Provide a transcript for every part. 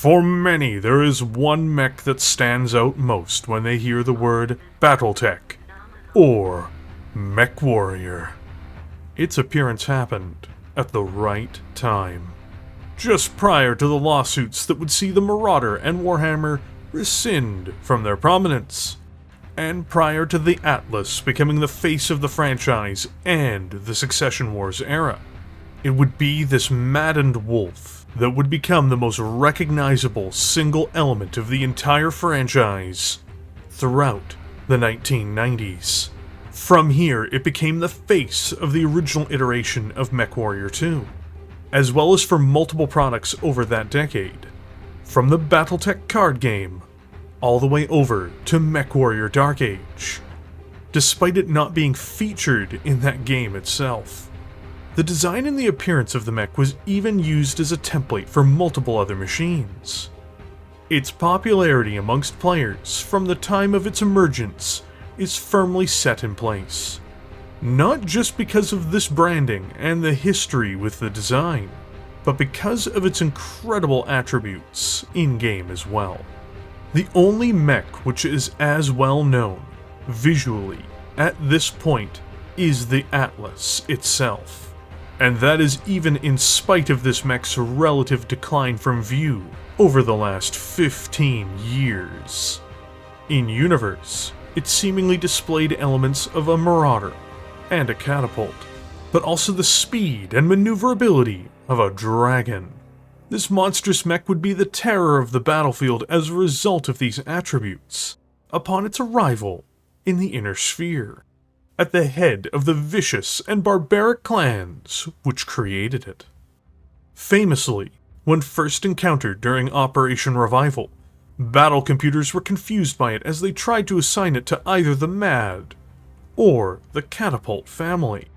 For many, there is one mech that stands out most when they hear the word Battletech, or Mechwarrior. Its appearance happened at the right time. Just prior to the lawsuits that would see the Marauder and Warhammer rescind from their prominence, and prior to the Atlas becoming the face of the franchise and the Succession Wars era. It would be this maddened wolf that would become the most recognizable single element of the entire franchise throughout the 1990s. From here, it became the face of the original iteration of Mechwarrior 2, as well as for multiple products over that decade, from the Battletech card game all the way over to Mechwarrior Dark Age, despite it not being featured in that game itself. The design and the appearance of the mech was even used as a template for multiple other machines. Its popularity amongst players from the time of its emergence is firmly set in place, not just because of this branding and the history with the design, but because of its incredible attributes in-game as well. The only mech which is as well known, visually, at this point, is the Atlas itself. And that is even in spite of this mech's relative decline from view over the last 15 years. In universe, it seemingly displayed elements of a Marauder and a Catapult, but also the speed and maneuverability of a dragon. This monstrous mech would be the terror of the battlefield as a result of these attributes, upon its arrival in the Inner Sphere, at the head of the vicious and barbaric clans which created it. Famously, when first encountered during Operation Revival, battle computers were confused by it as they tried to assign it to either the Mad or the Catapult family,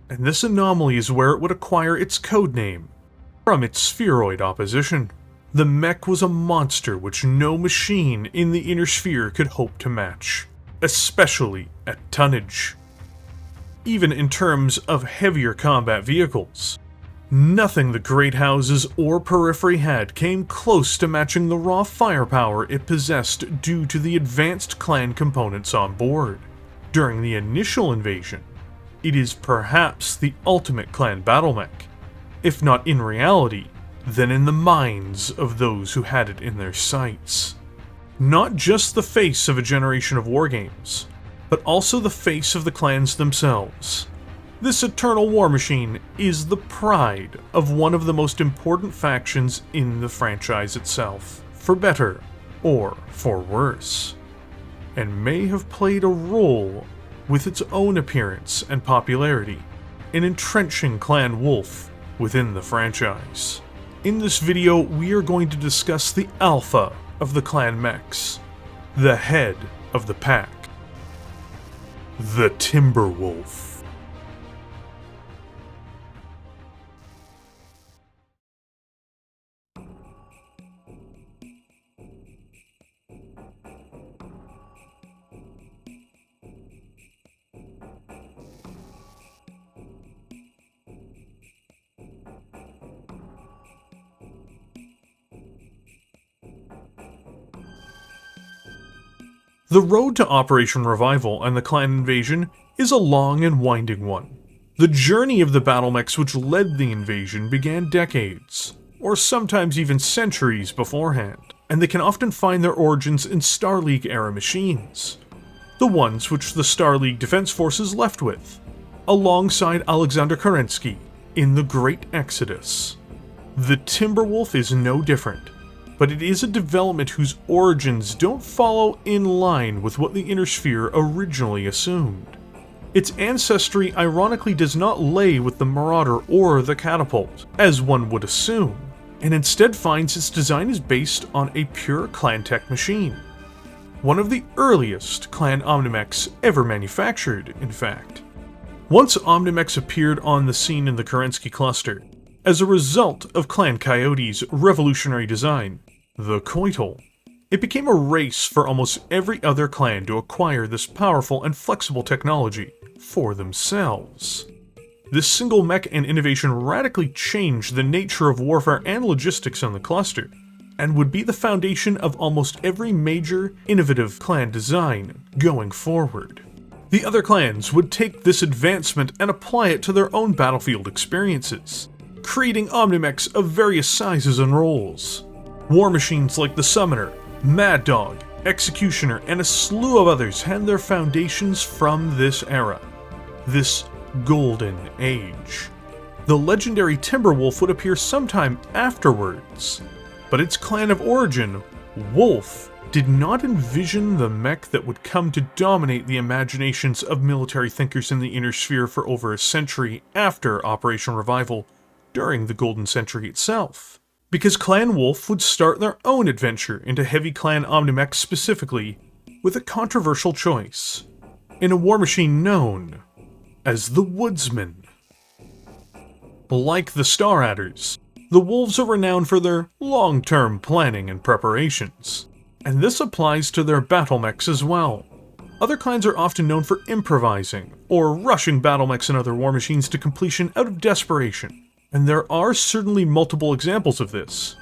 and this anomaly is where it would acquire its codename from its spheroid opposition. The mech was a monster which no machine in the Inner Sphere could hope to match, especially at tonnage. Even in terms of heavier combat vehicles, nothing the Great Houses or Periphery had came close to matching the raw firepower it possessed due to the advanced clan components on board. During the initial invasion, it is perhaps the ultimate clan battlemech, if not in reality, then in the minds of those who had it in their sights. Not just the face of a generation of wargames, but also the face of the clans themselves. This eternal war machine is the pride of one of the most important factions in the franchise itself, for better or for worse, and may have played a role with its own appearance and popularity in entrenching Clan Wolf within the franchise. In this video, we are going to discuss the alpha of the clan mechs, the head of the pack, the Timberwolf. The road to Operation Revival and the clan invasion is a long and winding one. The journey of the Battlemechs which led the invasion began decades, or sometimes even centuries beforehand, and they can often find their origins in Star League-era machines, the ones which the Star League Defense Forces left with, alongside Alexander Kerensky in the Great Exodus. The Timberwolf is no different, but it is a development whose origins don't follow in line with what the Inner Sphere originally assumed. Its ancestry ironically does not lay with the Marauder or the Catapult, as one would assume, and instead finds its design is based on a pure clan tech machine. One of the earliest clan Omnimechs ever manufactured, in fact. Once Omnimechs appeared on the scene in the Kerensky cluster, as a result of Clan Coyote's revolutionary design, the Coital, it became a race for almost every other clan to acquire this powerful and flexible technology for themselves. This single mech and innovation radically changed the nature of warfare and logistics on the cluster, and would be the foundation of almost every major, innovative clan design going forward. The other clans would take this advancement and apply it to their own battlefield experiences, creating Omnimechs of various sizes and roles. War machines like the Summoner, Mad Dog, Executioner, and a slew of others had their foundations from this era, this Golden Age. The legendary Timberwolf would appear sometime afterwards, but its clan of origin, Wolf, did not envision the mech that would come to dominate the imaginations of military thinkers in the Inner Sphere for over a century after Operation Revival, during the Golden Century itself. Because Clan Wolf would start their own adventure into Heavy Clan Omnimech specifically, with a controversial choice, in a war machine known as the Woodsman. Like the Star Adders, the Wolves are renowned for their long-term planning and preparations, and this applies to their Battlemechs as well. Other clans are often known for improvising, or rushing Battlemechs and other war machines to completion out of desperation, and there are certainly multiple examples of this.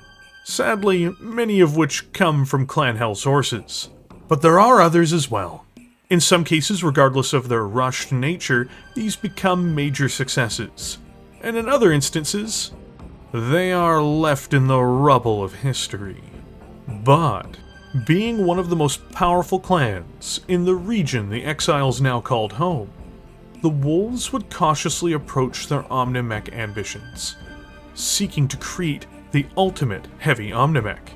Sadly, many of which come from Clan Hell sources. But there are others as well. In some cases, regardless of their rushed nature, these become major successes, and in other instances, they are left in the rubble of history. But being one of the most powerful clans in the region the Exiles now called home, the Wolves would cautiously approach their Omnimech ambitions, seeking to create the ultimate heavy Omnimech.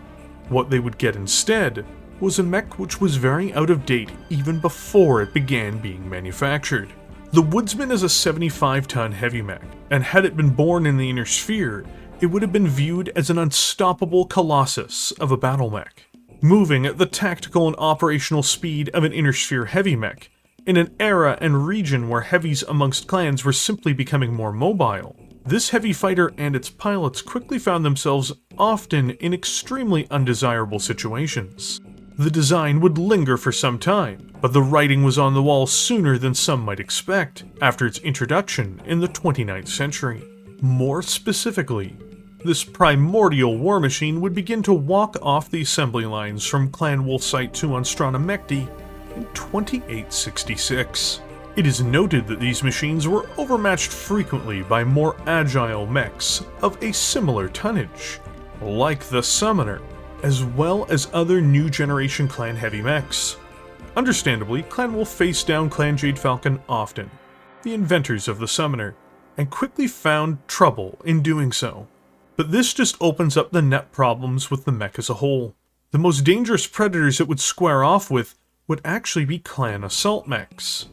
What they would get instead was a mech which was very out of date even before it began being manufactured. The Woodsman is a 75-ton heavy mech, and had it been born in the Inner Sphere, it would have been viewed as an unstoppable colossus of a Battlemech, moving at the tactical and operational speed of an Inner Sphere heavy mech, in an era and region where heavies amongst clans were simply becoming more mobile. This heavy fighter and its pilots quickly found themselves often in extremely undesirable situations. The design would linger for some time, but the writing was on the wall sooner than some might expect after its introduction in the 29th century. More specifically, this primordial war machine would begin to walk off the assembly lines from Clan Wolf Site 2 on Strana Mechdi in 2866. It is noted that these machines were overmatched frequently by more agile mechs of a similar tonnage, like the Summoner, as well as other new generation Clan heavy mechs. Understandably, Clan Wolf faced down Clan Jade Falcon often, the inventors of the Summoner, and quickly found trouble in doing so. But this just opens up the net problems with the mech as a whole. The most dangerous predators it would square off with would actually be Clan Assault Mechs.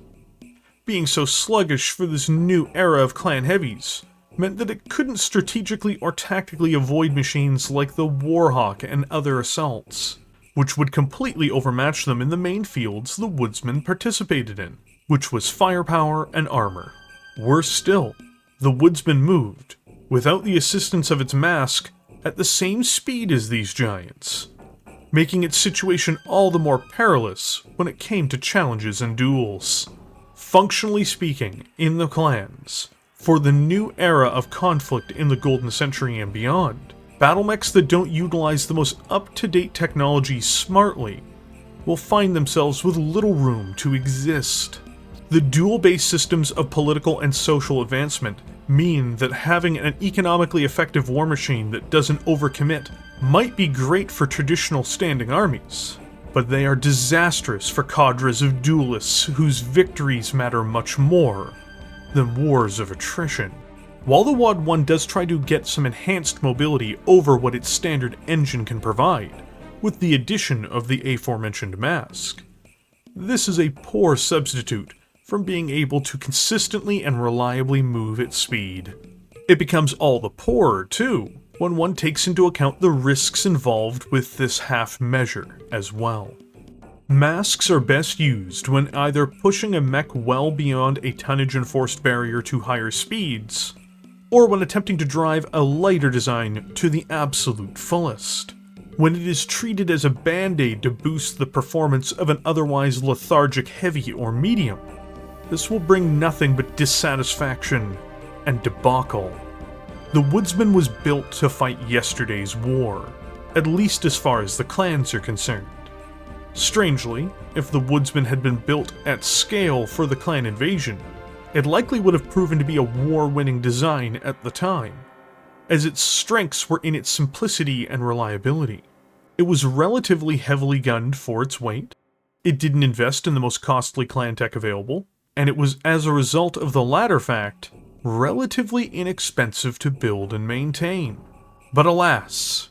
Being so sluggish for this new era of Clan Heavies meant that it couldn't strategically or tactically avoid machines like the Warhawk and other assaults, which would completely overmatch them in the main fields the Woodsman participated in, which was firepower and armor. Worse still, the Woodsman moved, without the assistance of its mask, at the same speed as these giants, making its situation all the more perilous when it came to challenges and duels. Functionally speaking, in the clans, for the new era of conflict in the Golden Century and beyond, Battlemechs that don't utilize the most up-to-date technology smartly will find themselves with little room to exist. The dual-based systems of political and social advancement mean that having an economically effective war machine that doesn't overcommit might be great for traditional standing armies, but they are disastrous for cadres of duelists whose victories matter much more than wars of attrition. While the WAD 1 does try to get some enhanced mobility over what its standard engine can provide, with the addition of the aforementioned mask, this is a poor substitute from being able to consistently and reliably move at speed. It becomes all the poorer, too, when one takes into account the risks involved with this half measure as well. Masks are best used when either pushing a mech well beyond a tonnage-enforced barrier to higher speeds, or when attempting to drive a lighter design to the absolute fullest. When it is treated as a band-aid to boost the performance of an otherwise lethargic heavy or medium, this will bring nothing but dissatisfaction and debacle. The Woodsman was built to fight yesterday's war, at least as far as the clans are concerned. Strangely, if the Woodsman had been built at scale for the clan invasion, it likely would have proven to be a war-winning design at the time, as its strengths were in its simplicity and reliability. It was relatively heavily gunned for its weight, it didn't invest in the most costly clan tech available, and it was, as a result of the latter fact, relatively inexpensive to build and maintain. But alas,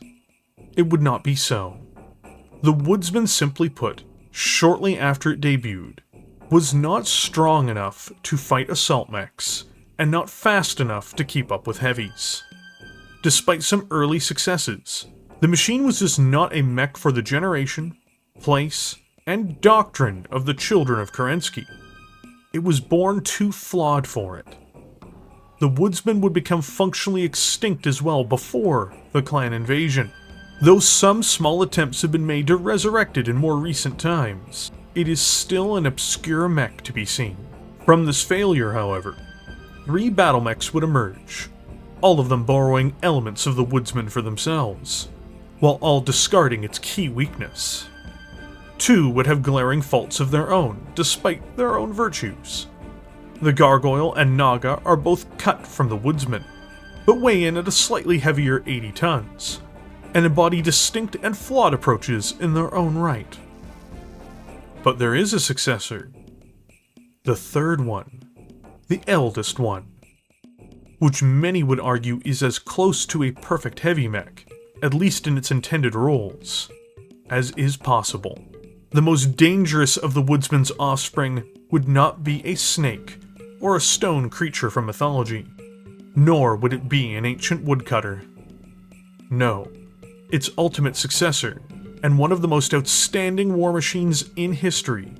it would not be so. The Woodsman, simply put, shortly after it debuted, was not strong enough to fight assault mechs, and not fast enough to keep up with heavies. Despite some early successes, the machine was just not a mech for the generation, place, and doctrine of the children of Kerensky. It was born too flawed for it. The Woodsman would become functionally extinct as well before the clan invasion. Though some small attempts have been made to resurrect it in more recent times, it is still an obscure mech to be seen. From this failure, however, 3 Battlemechs would emerge, all of them borrowing elements of the Woodsman for themselves, while all discarding its key weakness. 2 would have glaring faults of their own, despite their own virtues. The Gargoyle and Naga are both cut from the Woodsman, but weigh in at a slightly heavier 80 tons, and embody distinct and flawed approaches in their own right. But there is a successor. The third one. The eldest one. Which many would argue is as close to a perfect heavy mech, at least in its intended roles, as is possible. The most dangerous of the Woodsman's offspring would not be a snake, or a stone creature from mythology, nor would it be an ancient woodcutter. No, its ultimate successor, and one of the most outstanding war machines in history,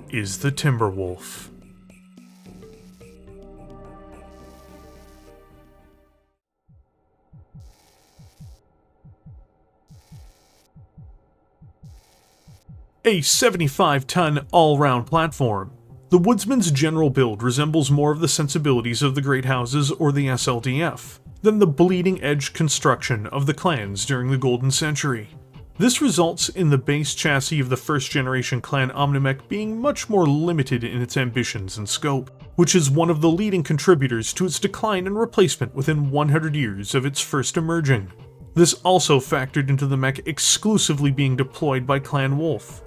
is the Timberwolf. A 75-ton all-round platform, the Woodsman's general build resembles more of the sensibilities of the Great Houses or the SLDF than the bleeding-edge construction of the clans during the Golden Century. This results in the base chassis of the first-generation clan Omnimech being much more limited in its ambitions and scope, which is one of the leading contributors to its decline and replacement within 100 years of its first emerging. This also factored into the mech exclusively being deployed by Clan Wolf,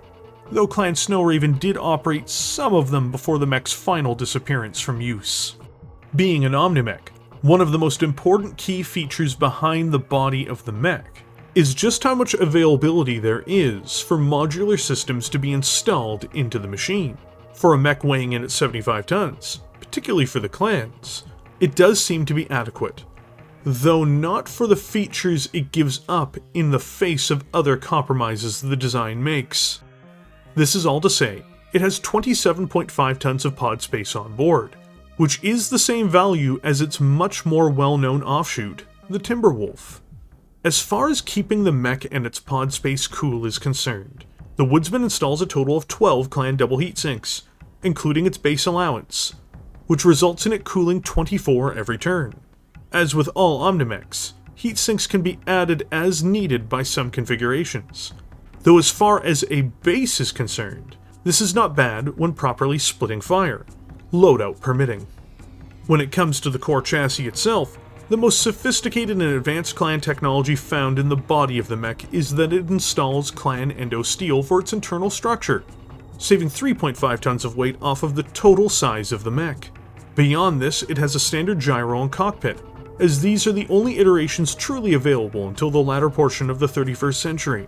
though Clan Snowraven did operate some of them before the mech's final disappearance from use. Being an Omnimech, one of the most important key features behind the body of the mech is just how much availability there is for modular systems to be installed into the machine. For a mech weighing in at 75 tons, particularly for the clans, it does seem to be adequate, though not for the features it gives up in the face of other compromises the design makes. This is all to say, it has 27.5 tons of pod space on board, which is the same value as its much more well-known offshoot, the Timberwolf. As far as keeping the mech and its pod space cool is concerned, the Woodsman installs a total of 12 clan double heat sinks, including its base allowance, which results in it cooling 24 every turn. As with all Omnimechs, heat sinks can be added as needed by some configurations, though as far as a base is concerned, this is not bad when properly splitting fire, loadout permitting. When it comes to the core chassis itself, the most sophisticated and advanced clan technology found in the body of the mech is that it installs clan endo steel for its internal structure, saving 3.5 tons of weight off of the total size of the mech. Beyond this, it has a standard gyro and cockpit, as these are the only iterations truly available until the latter portion of the 31st century.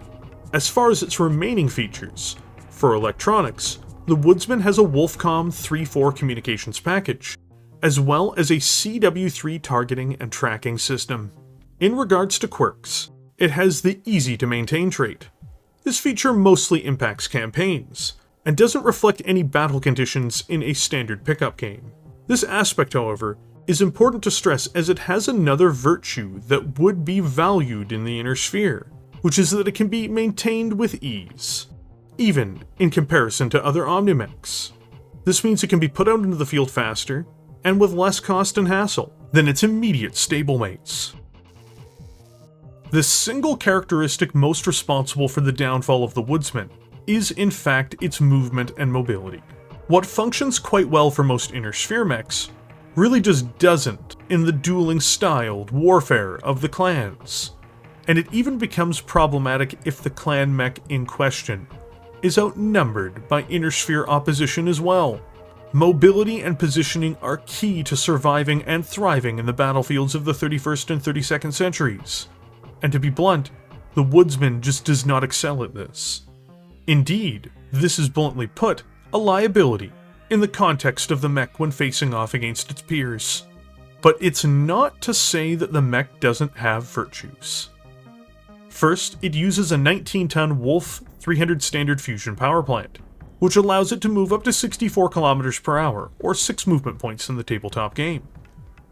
As far as its remaining features, for electronics, the Woodsman has a Wolfcom 3.4 communications package, as well as a CW3 targeting and tracking system. In regards to quirks, it has the easy to maintain trait. This feature mostly impacts campaigns, and doesn't reflect any battle conditions in a standard pickup game. This aspect, however, is important to stress as it has another virtue that would be valued in the inner sphere, which is that it can be maintained with ease, even in comparison to other Omnimechs. This means it can be put out into the field faster, and with less cost and hassle, than its immediate stablemates. The single characteristic most responsible for the downfall of the Woodsman is in fact its movement and mobility. What functions quite well for most inner sphere mechs really just doesn't in the dueling-styled warfare of the clans. And it even becomes problematic if the clan mech in question is outnumbered by inner sphere opposition as well. Mobility and positioning are key to surviving and thriving in the battlefields of the 31st and 32nd centuries. And to be blunt, the Woodsman just does not excel at this. Indeed, this is bluntly put, a liability in the context of the mech when facing off against its peers. But it's not to say that the mech doesn't have virtues. First, it uses a 19-ton Wolf 300 standard fusion power plant, which allows it to move up to 64 km per hour, or 6 movement points in the tabletop game.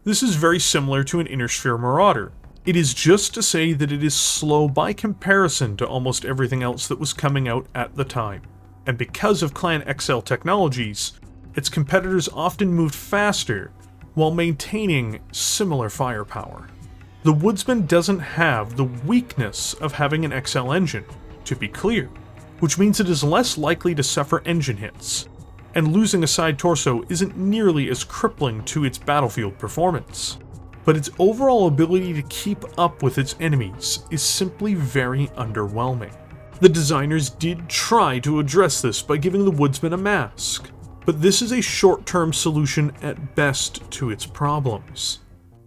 This is very similar to an inner sphere Marauder. It is just to say that it is slow by comparison to almost everything else that was coming out at the time. And because of Clan XL technologies, its competitors often moved faster while maintaining similar firepower. The Woodsman doesn't have the weakness of having an XL engine, to be clear, which means it is less likely to suffer engine hits, and losing a side torso isn't nearly as crippling to its battlefield performance. But its overall ability to keep up with its enemies is simply very underwhelming. The designers did try to address this by giving the Woodsman a mask, but this is a short-term solution at best to its problems.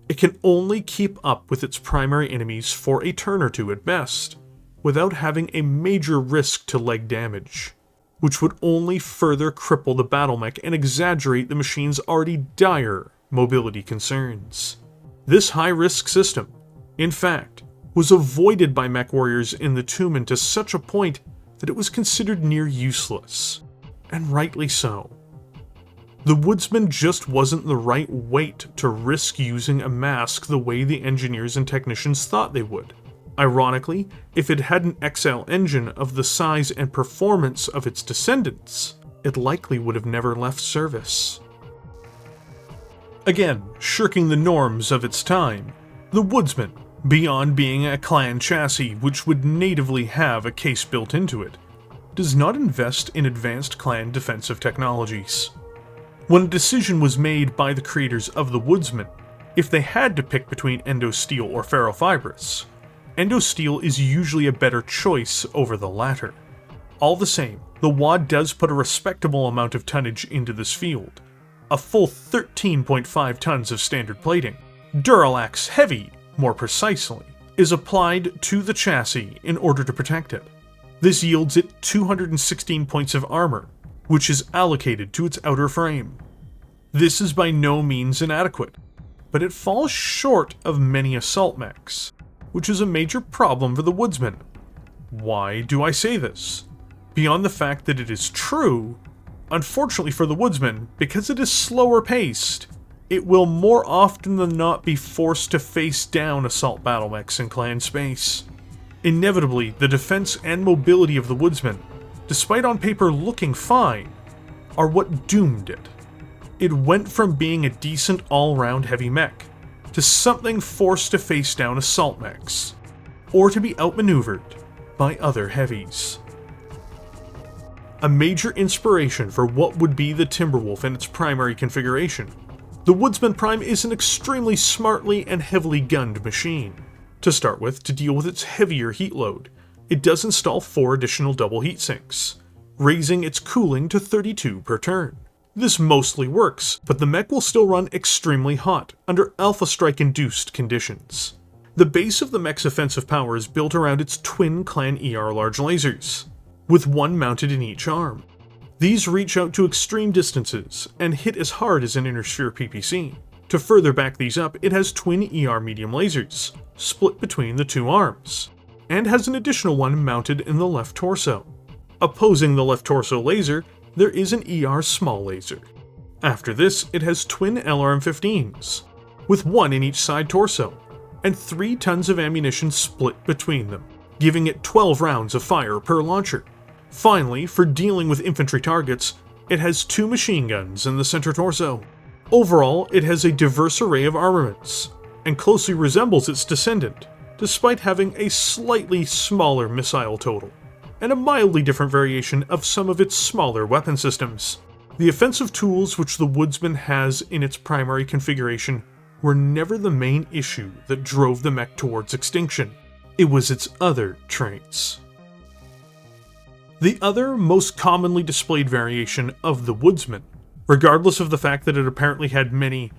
It can only keep up with its primary enemies for a turn or two at best, without having a major risk to leg damage, which would only further cripple the Battlemech and exaggerate the machine's already dire mobility concerns. This high-risk system, in fact, was avoided by Mechwarriors in the Tumen to such a point that it was considered near useless, and rightly so. The Woodsman just wasn't the right weight to risk using a mask the way the engineers and technicians thought they would. Ironically, if it had an XL engine of the size and performance of its descendants, it likely would have never left service. Again, shirking the norms of its time, the Woodsman, beyond being a clan chassis which would natively have a case built into it, does not invest in advanced clan defensive technologies. When a decision was made by the creators of the Woodsman, if they had to pick between endosteel or ferrofibrous, endosteel is usually a better choice over the latter. All the same, the WAD does put a respectable amount of tonnage into this field. A full 13.5 tons of standard plating, Duralax heavy, more precisely, is applied to the chassis in order to protect it. This yields it 216 points of armor, which is allocated to its outer frame. This is by no means inadequate, but it falls short of many assault mechs, which is a major problem for the Woodsman. Why do I say this? Beyond the fact that it is true, unfortunately for the Woodsman, because it is slower paced, it will more often than not be forced to face down assault battlemechs in clan space. Inevitably, the defense and mobility of the Woodsman, despite on paper looking fine, are what doomed it. It went from being a decent all-round heavy mech, to something forced to face down assault mechs, or to be outmaneuvered by other heavies. A major inspiration for what would be the Timberwolf in its primary configuration, the Woosman Prime is an extremely smartly and heavily gunned machine. To start with, to deal with its heavier heat load, it does install 4 additional double heat sinks, raising its cooling to 32 per turn. This mostly works, but the mech will still run extremely hot under Alpha Strike-induced conditions. The base of the mech's offensive power is built around its twin Clan ER large lasers, with one mounted in each arm. These reach out to extreme distances and hit as hard as an inner sphere PPC. To further back these up, it has twin ER medium lasers, split between the 2 arms, and has an additional one mounted in the left torso. Opposing the left torso laser, there is an ER small laser. After this, it has twin LRM-15s, with 1 in each side torso, and 3 tons of ammunition split between them, giving it 12 rounds of fire per launcher. Finally, for dealing with infantry targets, it has 2 machine guns in the center torso. Overall, it has a diverse array of armaments, and closely resembles its descendant, despite having a slightly smaller missile total, and a mildly different variation of some of its smaller weapon systems. The offensive tools which the Woodsman has in its primary configuration were never the main issue that drove the mech towards extinction. It was its other traits. The other most commonly displayed variation of the Woodsman, regardless of the fact that it apparently had many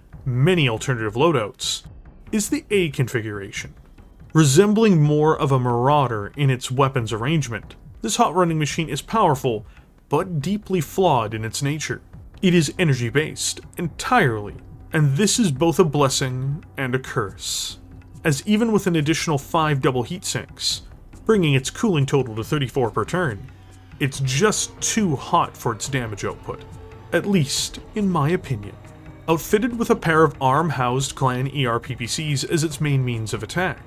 alternative loadouts, is the A configuration. Resembling more of a Marauder in its weapons arrangement, this hot-running machine is powerful, but deeply flawed in its nature. It is energy-based, entirely, and this is both a blessing and a curse, as even with an additional 5 double heat sinks, bringing its cooling total to 34 per turn, it's just too hot for its damage output, at least in my opinion. Outfitted with a pair of ARM-housed clan ERPPCs as its main means of attack,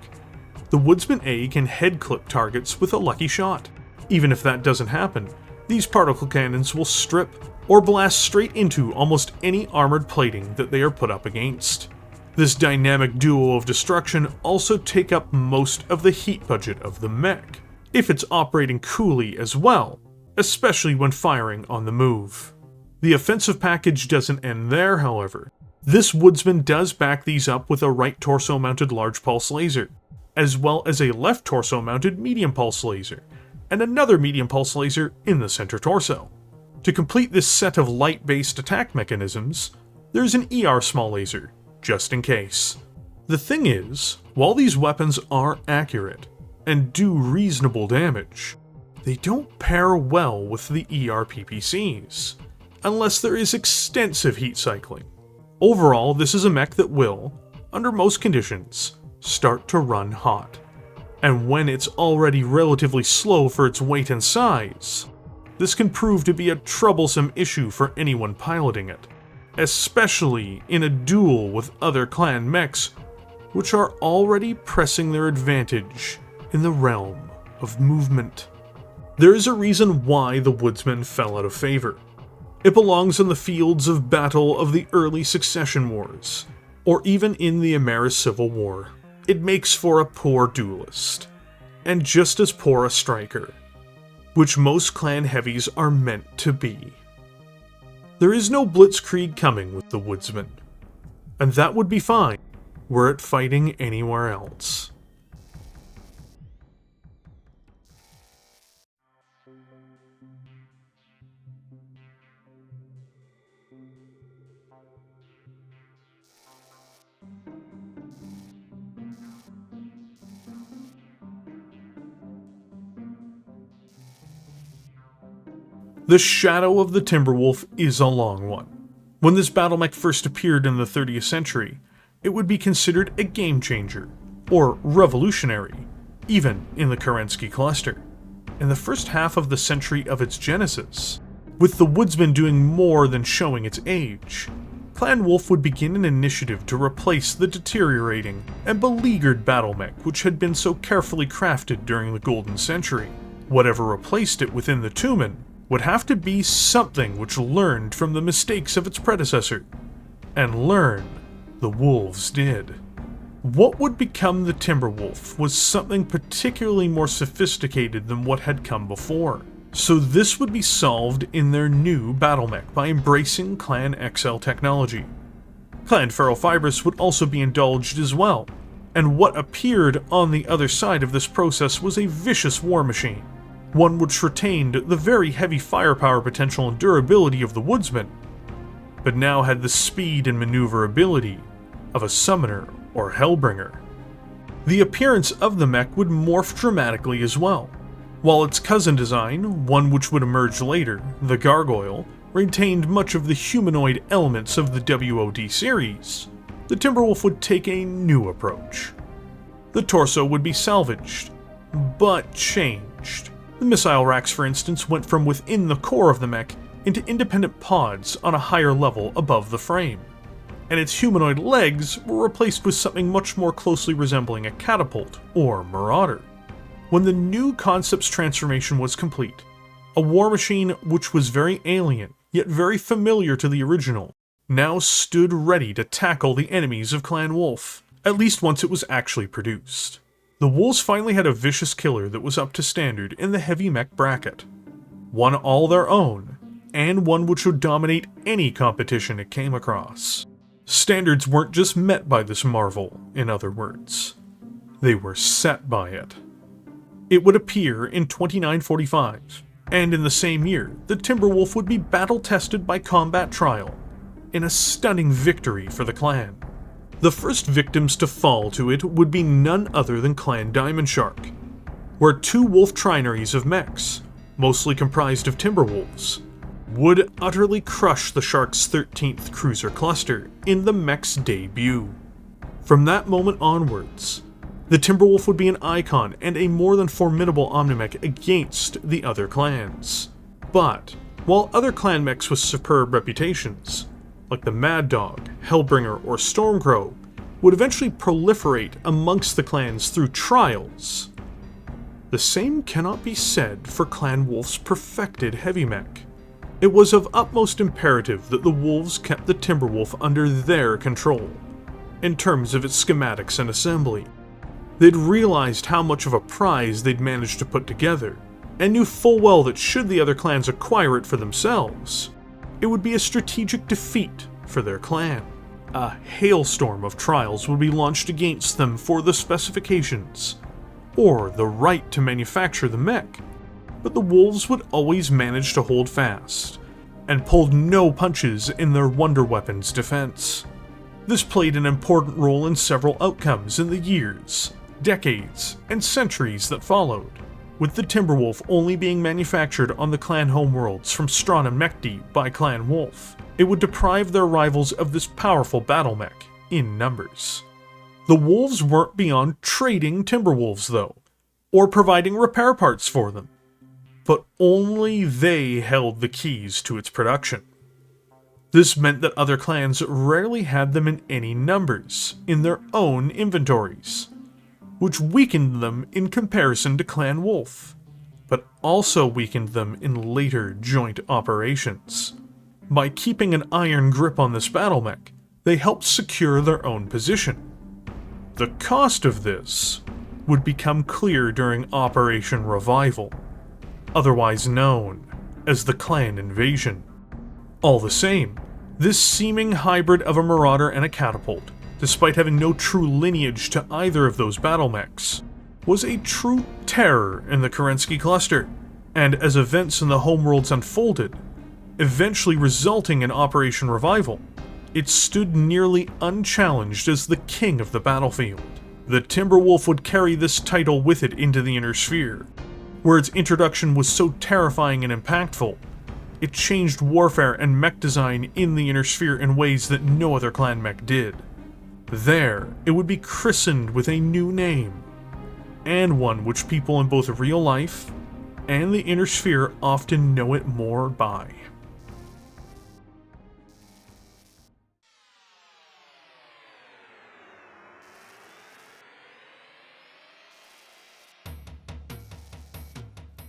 the Woodsman A can head-clip targets with a lucky shot. Even if that doesn't happen, these particle cannons will strip or blast straight into almost any armored plating that they are put up against. This dynamic duo of destruction also take up most of the heat budget of the mech, if it's operating coolly as well, especially when firing on the move. The offensive package doesn't end there, however. This Woodsman does back these up with a right torso-mounted large pulse laser, as well as a left torso-mounted medium pulse laser, and another medium pulse laser in the center torso. To complete this set of light-based attack mechanisms, there's an ER small laser, just in case. The thing is, while these weapons are accurate and do reasonable damage, they don't pair well with the ERPPCs, unless there is extensive heat cycling. Overall, this is a mech that will, under most conditions, start to run hot. And when it's already relatively slow for its weight and size, this can prove to be a troublesome issue for anyone piloting it, especially in a duel with other clan mechs, which are already pressing their advantage in the realm of movement. There is a reason why the Woodsman fell out of favor. It belongs in the fields of battle of the early succession wars, or even in the Ameris Civil War. It makes for a poor duelist, and just as poor a striker, which most clan heavies are meant to be. There is no blitzkrieg coming with the Woodsman, and that would be fine were it fighting anywhere else. The shadow of the Timberwolf is a long one. When this Battlemech first appeared in the 30th century, it would be considered a game changer, or revolutionary, even in the Kerensky cluster. In the first half of the century of its genesis, with the Woodsman doing more than showing its age, Clan Wolf would begin an initiative to replace the deteriorating and beleaguered Battlemech which had been so carefully crafted during the Golden Century. Whatever replaced it within the Tumen would have to be something which learned from the mistakes of its predecessor. And learn the Wolves did. What would become the Timberwolf was something particularly more sophisticated than what had come before. So this would be solved in their new Battlemech by embracing Clan XL technology. Clan Ferrofibrous would also be indulged as well, and what appeared on the other side of this process was a vicious war machine. One which retained the very heavy firepower potential and durability of the Woodsman, but now had the speed and maneuverability of a Summoner or Hellbringer. The appearance of the mech would morph dramatically as well. While its cousin design, one which would emerge later, the Gargoyle, retained much of the humanoid elements of the WOD series, the Timberwolf would take a new approach. The torso would be salvaged, but changed. The missile racks, for instance, went from within the core of the mech into independent pods on a higher level above the frame, and its humanoid legs were replaced with something much more closely resembling a catapult or marauder. When the new concept's transformation was complete, a war machine which was very alien, yet very familiar to the original, now stood ready to tackle the enemies of Clan Wolf, at least once it was actually produced. The Wolves finally had a vicious killer that was up to standard in the heavy mech bracket. One all their own, and one which would dominate any competition it came across. Standards weren't just met by this marvel, in other words. They were set by it. It would appear in 2945, and in the same year, the Timberwolf would be battle-tested by combat trial, in a stunning victory for the clan. The first victims to fall to it would be none other than Clan Diamond Shark, where 2 wolf trinaries of mechs, mostly comprised of Timberwolves, would utterly crush the Shark's 13th cruiser cluster in the mech's debut. From that moment onwards, the Timberwolf would be an icon and a more than formidable Omnimech against the other clans. But, while other clan mechs with superb reputations, like the Mad Dog, Hellbringer, or Stormcrow, would eventually proliferate amongst the clans through trials, the same cannot be said for Clan Wolf's perfected heavy mech. It was of utmost imperative that the Wolves kept the Timberwolf under their control, in terms of its schematics and assembly. They'd realized how much of a prize they'd managed to put together, and knew full well that should the other clans acquire it for themselves, it would be a strategic defeat for their clan. A hailstorm of trials would be launched against them for the specifications, or the right to manufacture the mech, but the Wolves would always manage to hold fast, and pulled no punches in their wonder weapon's defense. This played an important role in several outcomes in the years, decades, and centuries that followed, with the Timberwolf only being manufactured on the clan homeworlds from Strawn and Mechdi by Clan Wolf. It would deprive their rivals of this powerful Battlemech in numbers. The Wolves weren't beyond trading Timberwolves though, or providing repair parts for them, but only they held the keys to its production. This meant that other clans rarely had them in any numbers in their own inventories, which weakened them in comparison to Clan Wolf, but also weakened them in later joint operations. By keeping an iron grip on this Battlemech, they helped secure their own position. The cost of this would become clear during Operation Revival, otherwise known as the Clan Invasion. All the same, this seeming hybrid of a Marauder and a Catapult, despite having no true lineage to either of those Battlemechs, was a true terror in the Kerensky cluster, and as events in the homeworlds unfolded, eventually resulting in Operation Revival, it stood nearly unchallenged as the king of the battlefield. The Timberwolf would carry this title with it into the Inner Sphere, where its introduction was so terrifying and impactful, it changed warfare and mech design in the Inner Sphere in ways that no other clan mech did. There, it would be christened with a new name, and one which people in both real life and the Inner Sphere often know it more by.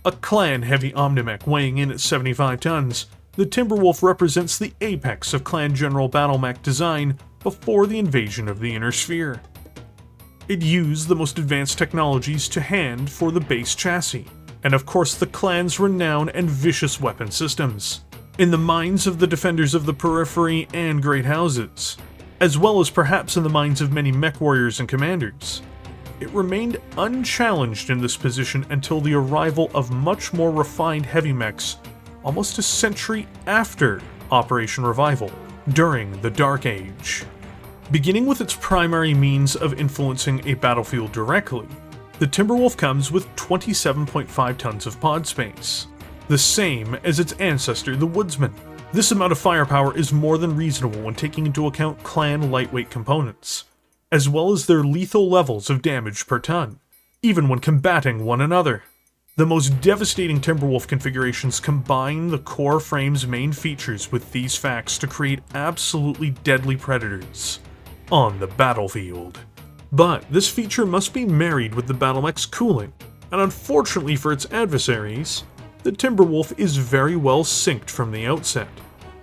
A clan-heavy Omnimech weighing in at 75 tons, the Timberwolf represents the apex of Clan General Battlemech design before the invasion of the Inner Sphere. It used the most advanced technologies to hand for the base chassis, and of course the clan's renowned and vicious weapon systems. In the minds of the defenders of the periphery and great houses, as well as perhaps in the minds of many Mechwarriors and commanders, it remained unchallenged in this position until the arrival of much more refined heavy mechs almost a century after Operation Revival, during the Dark Age. Beginning with its primary means of influencing a battlefield directly, the Timberwolf comes with 27.5 tons of pod space, the same as its ancestor the Woodsman. This amount of firepower is more than reasonable when taking into account clan lightweight components, as well as their lethal levels of damage per ton, even when combating one another. The most devastating Timberwolf configurations combine the core frame's main features with these facts to create absolutely deadly predators on the battlefield. But this feature must be married with the Battlemech's cooling, and unfortunately for its adversaries, the Timberwolf is very well synced from the outset.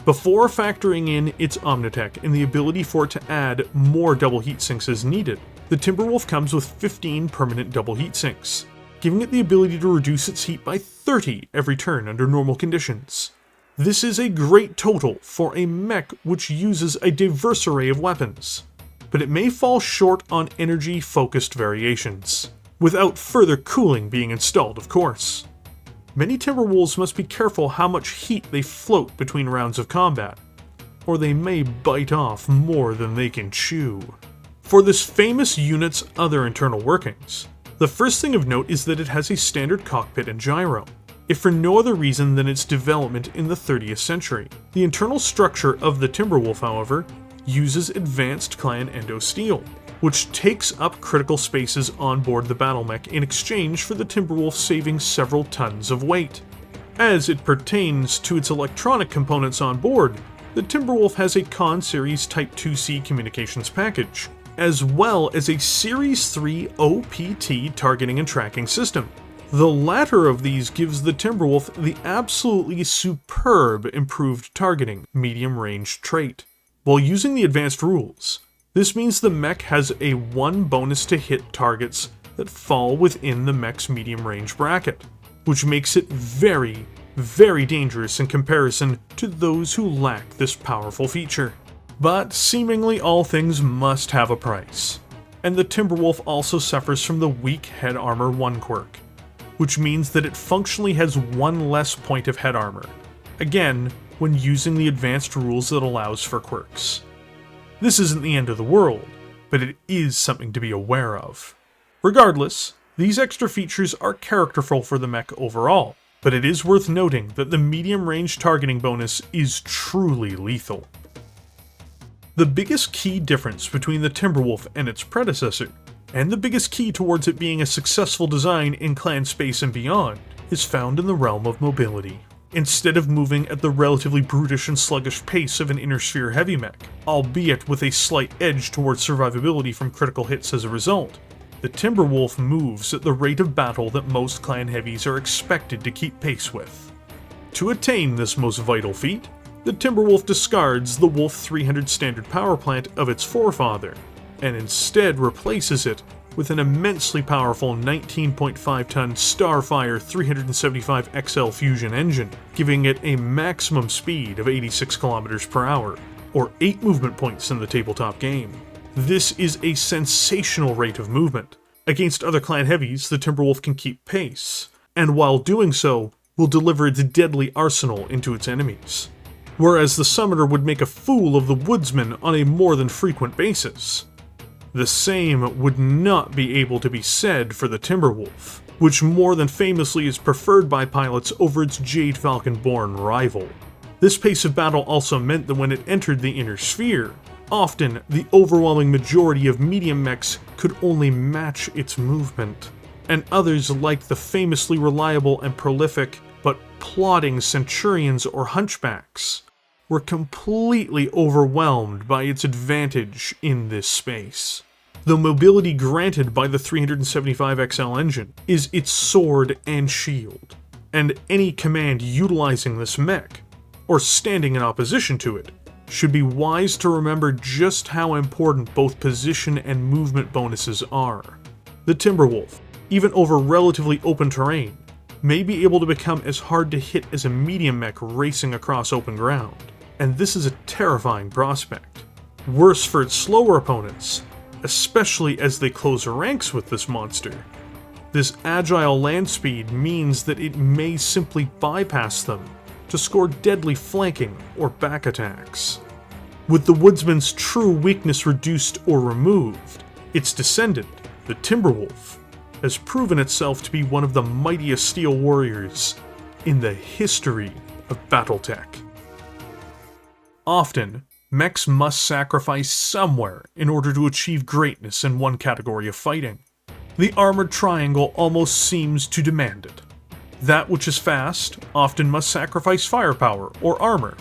Before factoring in its Omnitech and the ability for it to add more double heat sinks as needed, The Timberwolf comes with 15 permanent double heat sinks, giving it the ability to reduce its heat by 30 every turn under normal conditions. This is a great total for a mech which uses a diverse array of weapons, but it may fall short on energy-focused variations, without further cooling being installed, of course. Many Timberwolves must be careful how much heat they float between rounds of combat, or they may bite off more than they can chew. For this famous unit's other internal workings, the first thing of note is that it has a standard cockpit and gyro, if for no other reason than its development in the 30th century. The internal structure of the Timberwolf, however, uses advanced clan endo-steel, which takes up critical spaces on board the Battlemech in exchange for the Timberwolf saving several tons of weight. As it pertains to its electronic components on board, the Timberwolf has a Con Series Type 2C communications package, as well as a Series 3 OPT targeting and tracking system. The latter of these gives the Timberwolf the absolutely superb improved targeting medium-range trait. While using the advanced rules, this means the mech has a 1 bonus to hit targets that fall within the mech's medium-range bracket, which makes it very, very dangerous in comparison to those who lack this powerful feature. But seemingly all things must have a price, and the Timberwolf also suffers from the weak head armor 1 quirk, which means that it functionally has 1 less point of head armor, again when using the advanced rules that allows for quirks. This isn't the end of the world, but it is something to be aware of. Regardless, these extra features are characterful for the mech overall, but it is worth noting that the medium-range targeting bonus is truly lethal. The biggest key difference between the Timberwolf and its predecessor, and the biggest key towards it being a successful design in clan space and beyond, is found in the realm of mobility. Instead of moving at the relatively brutish and sluggish pace of an inner sphere heavy mech, albeit with a slight edge towards survivability from critical hits as a result, the Timberwolf moves at the rate of battle that most clan heavies are expected to keep pace with. To attain this most vital feat, the Timberwolf discards the Wolf 300 standard power plant of its forefather, and instead replaces it with an immensely powerful 19.5-ton Starfire 375XL fusion engine, giving it a maximum speed of 86 km per hour, or 8 movement points in the tabletop game. This is a sensational rate of movement. Against other clan heavies, the Timberwolf can keep pace, and while doing so, will deliver its deadly arsenal into its enemies. Whereas the Summoner would make a fool of the Woodsman on a more than frequent basis. The same would not be able to be said for the Timberwolf, which more than famously is preferred by pilots over its Jade Falcon-born rival. This pace of battle also meant that when it entered the inner sphere, often the overwhelming majority of medium mechs could only match its movement, and others like the famously reliable and prolific but plodding Centurions or Hunchbacks were completely overwhelmed by its advantage in this space. The mobility granted by the 375XL engine is its sword and shield, and any command utilizing this mech, or standing in opposition to it, should be wise to remember just how important both position and movement bonuses are. The Timberwolf, even over relatively open terrain, may be able to become as hard to hit as a medium mech racing across open ground, and this is a terrifying prospect. Worse for its slower opponents, especially as they close ranks with this monster. This agile land speed means that it may simply bypass them to score deadly flanking or back attacks. With the Woodsman's true weakness reduced or removed, its descendant, the Timberwolf, has proven itself to be one of the mightiest steel warriors in the history of Battletech. Often, mechs must sacrifice somewhere in order to achieve greatness in one category of fighting. The armored triangle almost seems to demand it. That which is fast often must sacrifice firepower or armor,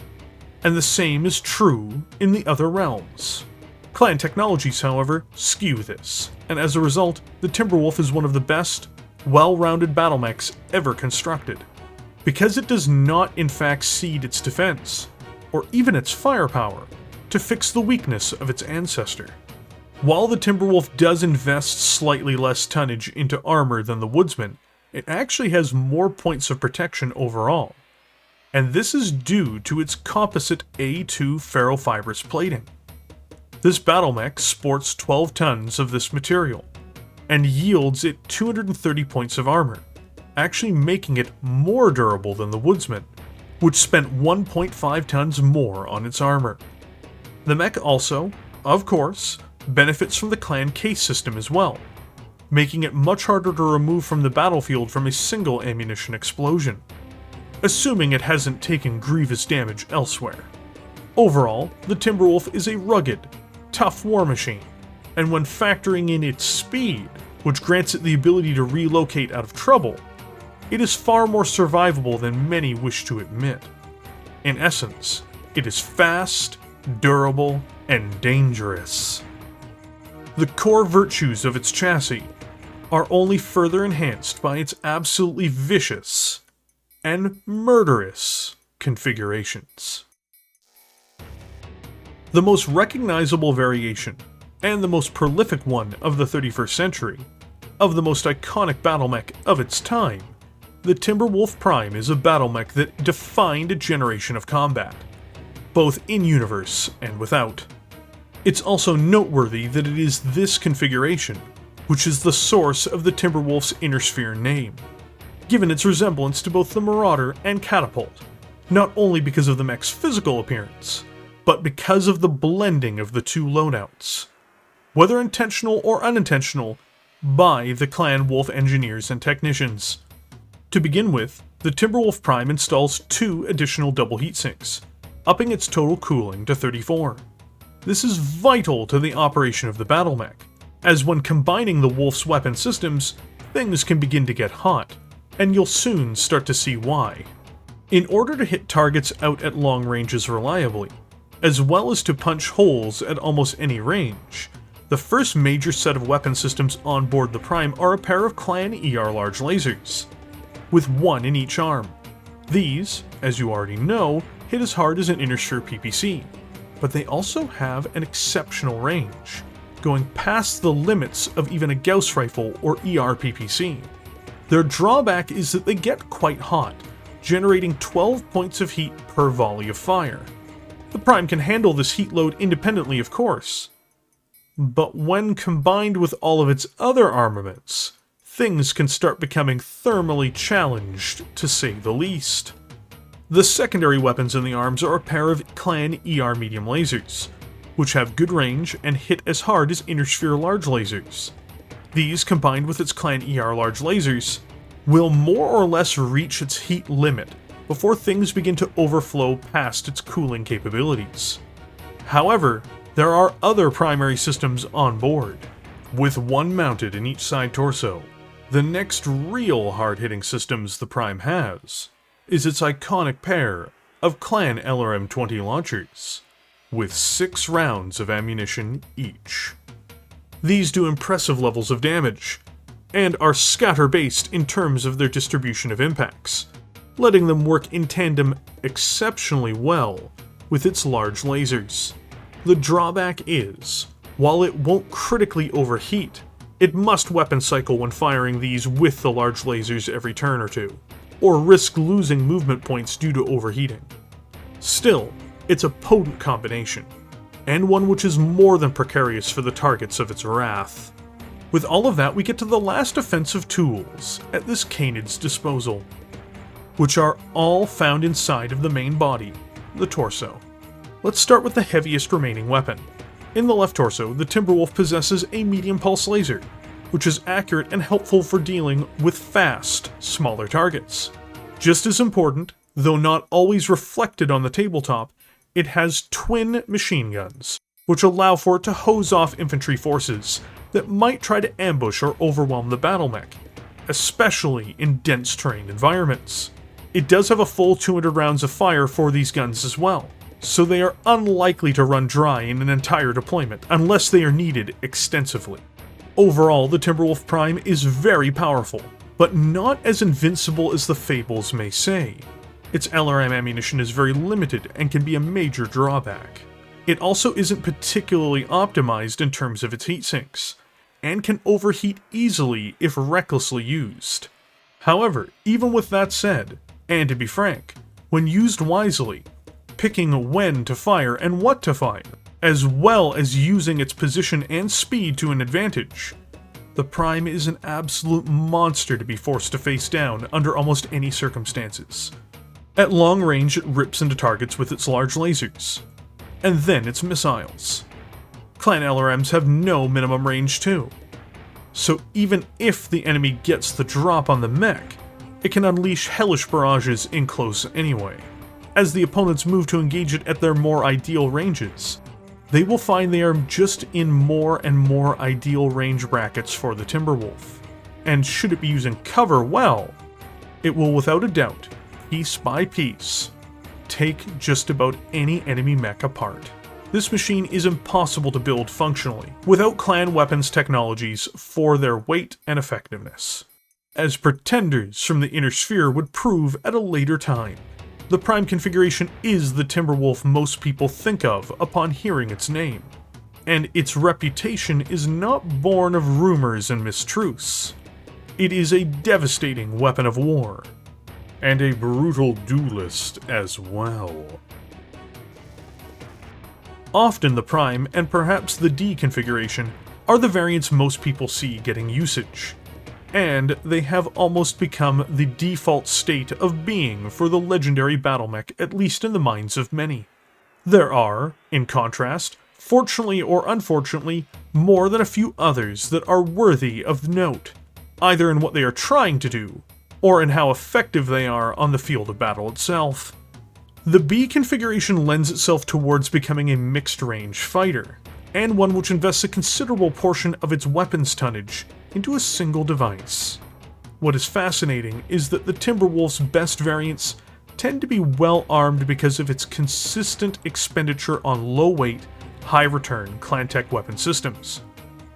and the same is true in the other realms. Clan technologies, however, skew this, and as a result, the Timberwolf is one of the best, well-rounded battlemechs ever constructed, because it does not in fact cede its defense, or even its firepower, to fix the weakness of its ancestor. While the Timberwolf does invest slightly less tonnage into armor than the Woodsman, it actually has more points of protection overall. And this is due to its composite A2 ferrofibrous plating. This Battlemech sports 12 tons of this material, and yields it 230 points of armor, actually making it more durable than the Woodsman, which spent 1.5 tons more on its armor. The mech also, of course, benefits from the clan case system as well, making it much harder to remove from the battlefield from a single ammunition explosion, assuming it hasn't taken grievous damage elsewhere. Overall, the Timberwolf is a rugged, tough war machine, and when factoring in its speed, which grants it the ability to relocate out of trouble, it is far more survivable than many wish to admit. In essence, it is fast, durable, and dangerous. The core virtues of its chassis are only further enhanced by its absolutely vicious and murderous configurations. The most recognizable variation, and the most prolific one of the 31st century, of the most iconic battlemech of its time, the Timberwolf Prime is a battlemech that defined a generation of combat, both in-universe and without. It's also noteworthy that it is this configuration, which is the source of the Timberwolf's Inner Sphere name, given its resemblance to both the Marauder and Catapult, not only because of the mech's physical appearance, but because of the blending of the two loadouts, whether intentional or unintentional, by the clan Wolf engineers and technicians. To begin with, the Timberwolf Prime installs 2 additional double heatsinks, upping its total cooling to 34. This is vital to the operation of the Battlemech, as when combining the Wolf's weapon systems, things can begin to get hot, and you'll soon start to see why. In order to hit targets out at long ranges reliably, as well as to punch holes at almost any range, the first major set of weapon systems on board the Prime are a pair of Clan ER large lasers, with 1 in each arm. These, as you already know, hit as hard as an Inner Sphere PPC, but they also have an exceptional range, going past the limits of even a Gauss rifle or ER PPC. Their drawback is that they get quite hot, generating 12 points of heat per volley of fire. The Prime can handle this heat load independently, of course, but when combined with all of its other armaments, things can start becoming thermally challenged, to say the least. The secondary weapons in the arms are a pair of Clan ER medium lasers, which have good range and hit as hard as Inner Sphere large lasers. These, combined with its Clan ER large lasers, will more or less reach its heat limit before things begin to overflow past its cooling capabilities. However, there are other primary systems on board, with 1 mounted in each side torso. The next real hard-hitting systems the Prime has is its iconic pair of Clan LRM-20 launchers, with 6 rounds of ammunition each. These do impressive levels of damage, and are scatter-based in terms of their distribution of impacts, letting them work in tandem exceptionally well with its large lasers. The drawback is, while it won't critically overheat, it must weapon cycle when firing these with the large lasers every turn or two, or risk losing movement points due to overheating. Still, it's a potent combination, and one which is more than precarious for the targets of its wrath. With all of that, we get to the last offensive tools at this Canid's disposal, which are all found inside of the main body, the torso. Let's start with the heaviest remaining weapon. In the left torso, the Timberwolf possesses a medium pulse laser, which is accurate and helpful for dealing with fast, smaller targets. Just as important, though not always reflected on the tabletop, it has twin machine guns, which allow for it to hose off infantry forces that might try to ambush or overwhelm the Battlemech, especially in dense terrain environments. It does have a full 200 rounds of fire for these guns as well, so they are unlikely to run dry in an entire deployment unless they are needed extensively. Overall, the Timberwolf Prime is very powerful, but not as invincible as the fables may say. Its LRM ammunition is very limited and can be a major drawback. It also isn't particularly optimized in terms of its heat sinks, and can overheat easily if recklessly used. However, even with that said, and to be frank, when used wisely, picking when to fire and what to fire, as well as using its position and speed to an advantage, the Prime is an absolute monster to be forced to face down under almost any circumstances. At long range, it rips into targets with its large lasers, and then its missiles. Clan LRMs have no minimum range too, so even if the enemy gets the drop on the mech, it can unleash hellish barrages in close anyway. As the opponents move to engage it at their more ideal ranges, they will find they are just in more and more ideal range brackets for the Timberwolf, and should it be using cover well, it will without a doubt, piece by piece, take just about any enemy mech apart. This machine is impossible to build functionally without clan weapons technologies for their weight and effectiveness, as pretenders from the inner sphere would prove at a later time. The Prime configuration is the Timberwolf most people think of upon hearing its name, and its reputation is not born of rumors and mistruths. It is a devastating weapon of war, and a brutal duelist as well. Often the Prime, and perhaps the D configuration, are the variants most people see getting usage, and they have almost become the default state of being for the legendary Battlemech, at least in the minds of many. There are, in contrast, fortunately or unfortunately, more than a few others that are worthy of note, either in what they are trying to do, or in how effective they are on the field of battle itself. The B configuration lends itself towards becoming a mixed-range fighter, and one which invests a considerable portion of its weapons tonnage into a single device. What is fascinating is that the Timberwolf's best variants tend to be well armed because of its consistent expenditure on low-weight, high-return clan tech weapon systems.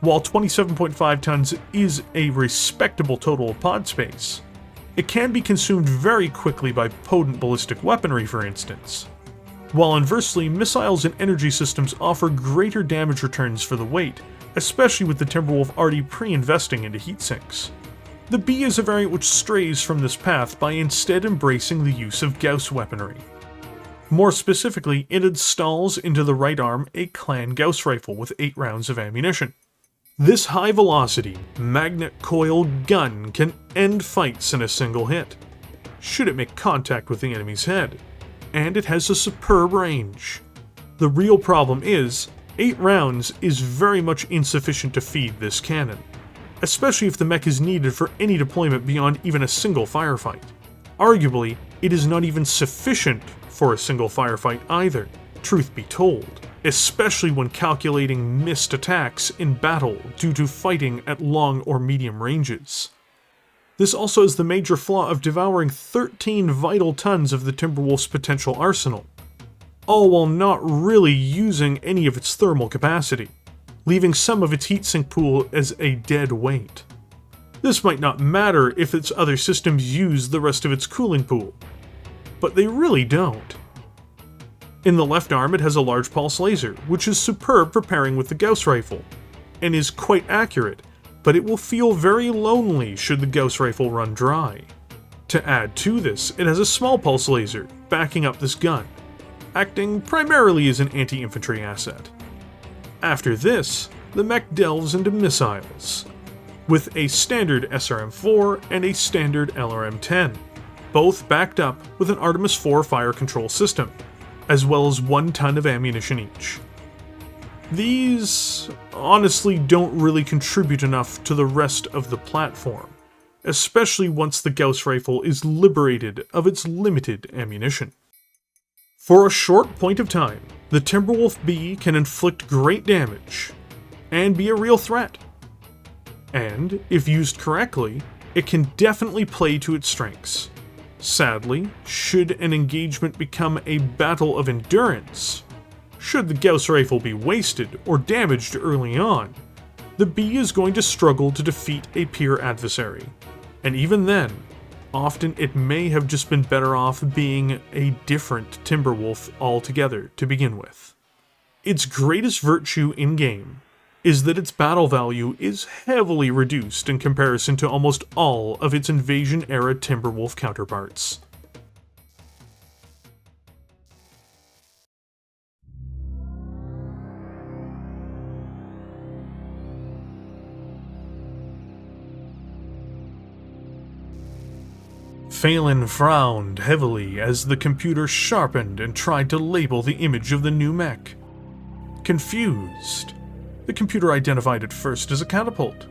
While 27.5 tons is a respectable total of pod space, it can be consumed very quickly by potent ballistic weaponry, for instance, while inversely, missiles and energy systems offer greater damage returns for the weight, especially with the Timberwolf already pre-investing into heat sinks. The B is a variant which strays from this path by instead embracing the use of Gauss weaponry. More specifically, it installs into the right arm a clan Gauss rifle with 8 rounds of ammunition. This high-velocity, magnet coil gun can end fights in a single hit, should it make contact with the enemy's head, and it has a superb range. The real problem is, 8 rounds is very much insufficient to feed this cannon, especially if the mech is needed for any deployment beyond even a single firefight. Arguably, it is not even sufficient for a single firefight either, truth be told, especially when calculating missed attacks in battle due to fighting at long or medium ranges. This also is the major flaw of devouring 13 vital tons of the Timberwolf's potential arsenal, all while not really using any of its thermal capacity, leaving some of its heatsink pool as a dead weight. This might not matter if its other systems use the rest of its cooling pool, but they really don't. In the left arm, it has a large pulse laser, which is superb for pairing with the Gauss rifle, and is quite accurate, but it will feel very lonely should the Gauss rifle run dry. To add to this, it has a small pulse laser backing up this gun, acting primarily as an anti-infantry asset. After this, the mech delves into missiles, with a standard SRM-4 and a standard LRM-10, both backed up with an Artemis 4 fire control system, as well as 1 ton of ammunition each. These honestly don't really contribute enough to the rest of the platform, especially once the Gauss rifle is liberated of its limited ammunition. For a short point of time, the Timberwolf B can inflict great damage and be a real threat. And, if used correctly, it can definitely play to its strengths. Sadly, should an engagement become a battle of endurance, should the Gauss rifle be wasted or damaged early on, the B is going to struggle to defeat a peer adversary, and even then, often it may have just been better off being a different Timberwolf altogether to begin with. Its greatest virtue in-game is that its battle value is heavily reduced in comparison to almost all of its Invasion-era Timberwolf counterparts. Phelan frowned heavily as the computer sharpened and tried to label the image of the new mech. Confused, the computer identified it first as a catapult,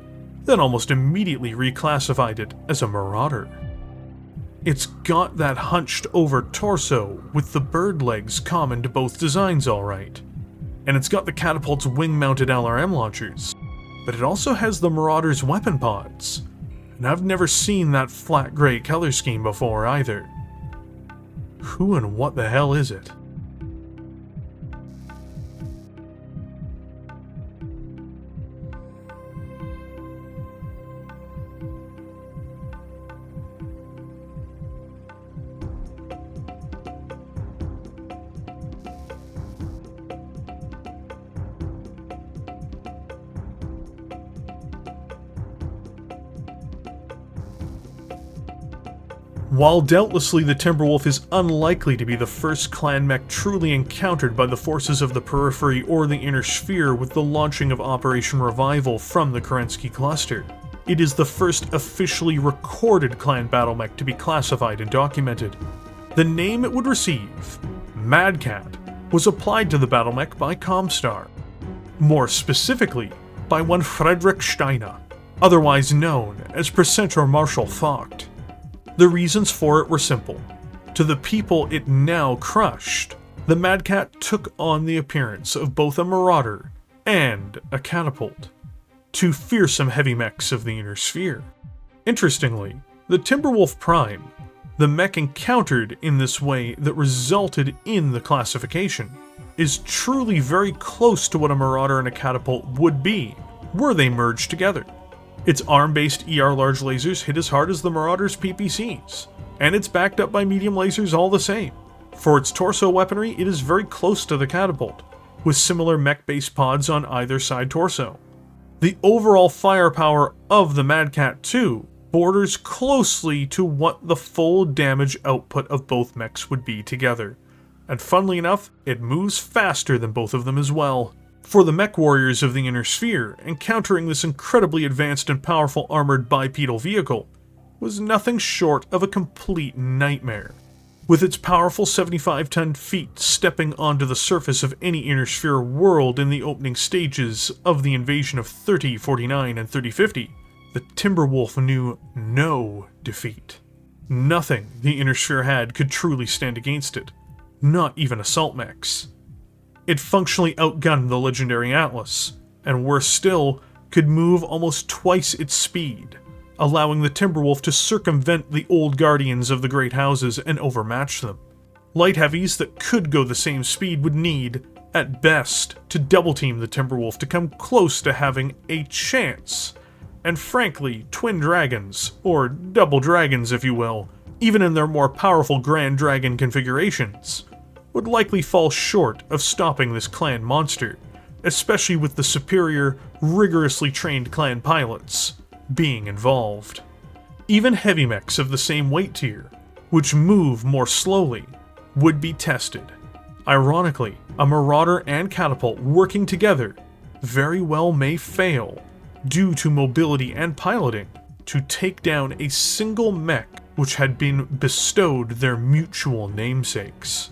then almost immediately reclassified it as a Marauder. It's got that hunched over torso with the bird legs common to both designs alright, and it's got the catapult's wing-mounted LRM launchers, but it also has the Marauder's weapon pods. And I've never seen that flat grey color scheme before either. Who and what the hell is it? While doubtlessly the Timberwolf is unlikely to be the first clan mech truly encountered by the forces of the Periphery or the Inner Sphere with the launching of Operation Revival from the Kerensky cluster, it is the first officially recorded clan battlemech to be classified and documented. The name it would receive, Mad Cat, was applied to the battlemech by Comstar. More specifically, by one Friedrich Steiner, otherwise known as Precentor Marshal Vogt. The reasons for it were simple. To the people it now crushed, the Mad Cat took on the appearance of both a Marauder and a Catapult, two fearsome heavy mechs of the Inner Sphere. Interestingly, the Timberwolf Prime, the mech encountered in this way that resulted in the classification, is truly very close to what a Marauder and a Catapult would be were they merged together. Its ARM-based ER large lasers hit as hard as the Marauder's PPCs, and it's backed up by medium lasers all the same. For its torso weaponry, it is very close to the Catapult, with similar mech-based pods on either side torso. The overall firepower of the Mad Cat 2 borders closely to what the full damage output of both mechs would be together, and funnily enough, it moves faster than both of them as well. For the Mechwarriors of the Inner Sphere, encountering this incredibly advanced and powerful armored bipedal vehicle was nothing short of a complete nightmare. With its powerful 75-ton feet stepping onto the surface of any Inner Sphere world in the opening stages of the invasion of 3049 and 3050, the Timberwolf knew no defeat. Nothing the Inner Sphere had could truly stand against it, not even assault mechs. It functionally outgunned the legendary Atlas, and worse still, could move almost twice its speed, allowing the Timberwolf to circumvent the old guardians of the great houses and overmatch them. Light heavies that could go the same speed would need, at best, to double-team the Timberwolf to come close to having a chance. And frankly, twin dragons, or double dragons if you will, even in their more powerful Grand Dragon configurations, would likely fall short of stopping this clan monster, especially with the superior, rigorously trained clan pilots being involved. Even heavy mechs of the same weight tier, which move more slowly, would be tested. Ironically, a Marauder and Catapult working together very well may fail, due to mobility and piloting, to take down a single mech which had been bestowed their mutual namesakes.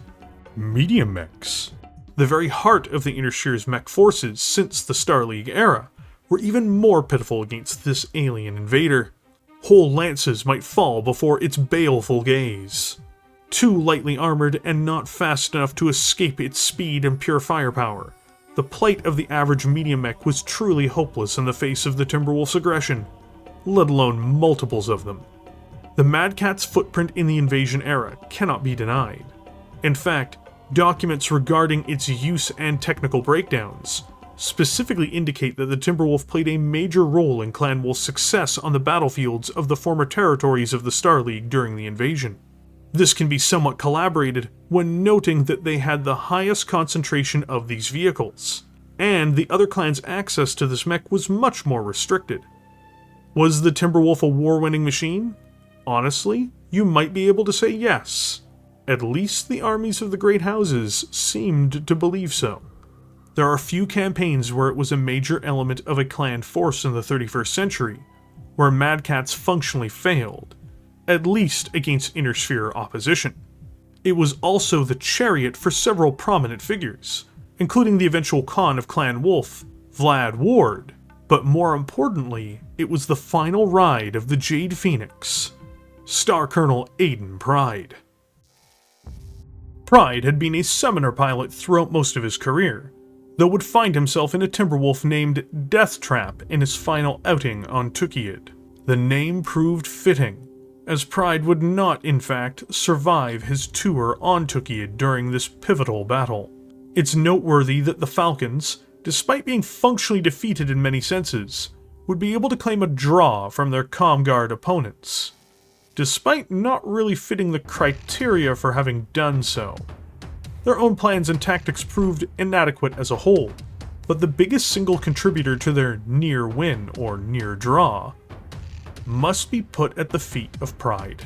Medium mechs, the very heart of the Inner Sphere's mech forces since the Star League era, were even more pitiful against this alien invader. Whole lances might fall before its baleful gaze. Too lightly armored and not fast enough to escape its speed and pure firepower, the plight of the average medium mech was truly hopeless in the face of the Timberwolf's aggression, let alone multiples of them. The Mad Cat's footprint in the invasion era cannot be denied. In fact, documents regarding its use and technical breakdowns specifically indicate that the Timberwolf played a major role in Clan Wolf's success on the battlefields of the former territories of the Star League during the invasion. This can be somewhat collaborated when noting that they had the highest concentration of these vehicles, and the other clan's access to this mech was much more restricted. Was the Timberwolf a war-winning machine? Honestly, you might be able to say yes. At least the armies of the Great Houses seemed to believe so. There are few campaigns where it was a major element of a clan force in the 31st century, where Mad Cats functionally failed, at least against inner sphere opposition. It was also the chariot for several prominent figures, including the eventual Khan of Clan Wolf, Vlad Ward, but more importantly, it was the final ride of the Jade Phoenix, Star Colonel Aidan Pryde. Pryde had been a summoner pilot throughout most of his career, though would find himself in a Timberwolf named Deathtrap in his final outing on Tukayyid. The name proved fitting, as Pryde would not, in fact, survive his tour on Tukayyid during this pivotal battle. It's noteworthy that the Falcons, despite being functionally defeated in many senses, would be able to claim a draw from their Comguard opponents, despite not really fitting the criteria for having done so. Their own plans and tactics proved inadequate as a whole, but the biggest single contributor to their near win or near draw must be put at the feet of Pryde.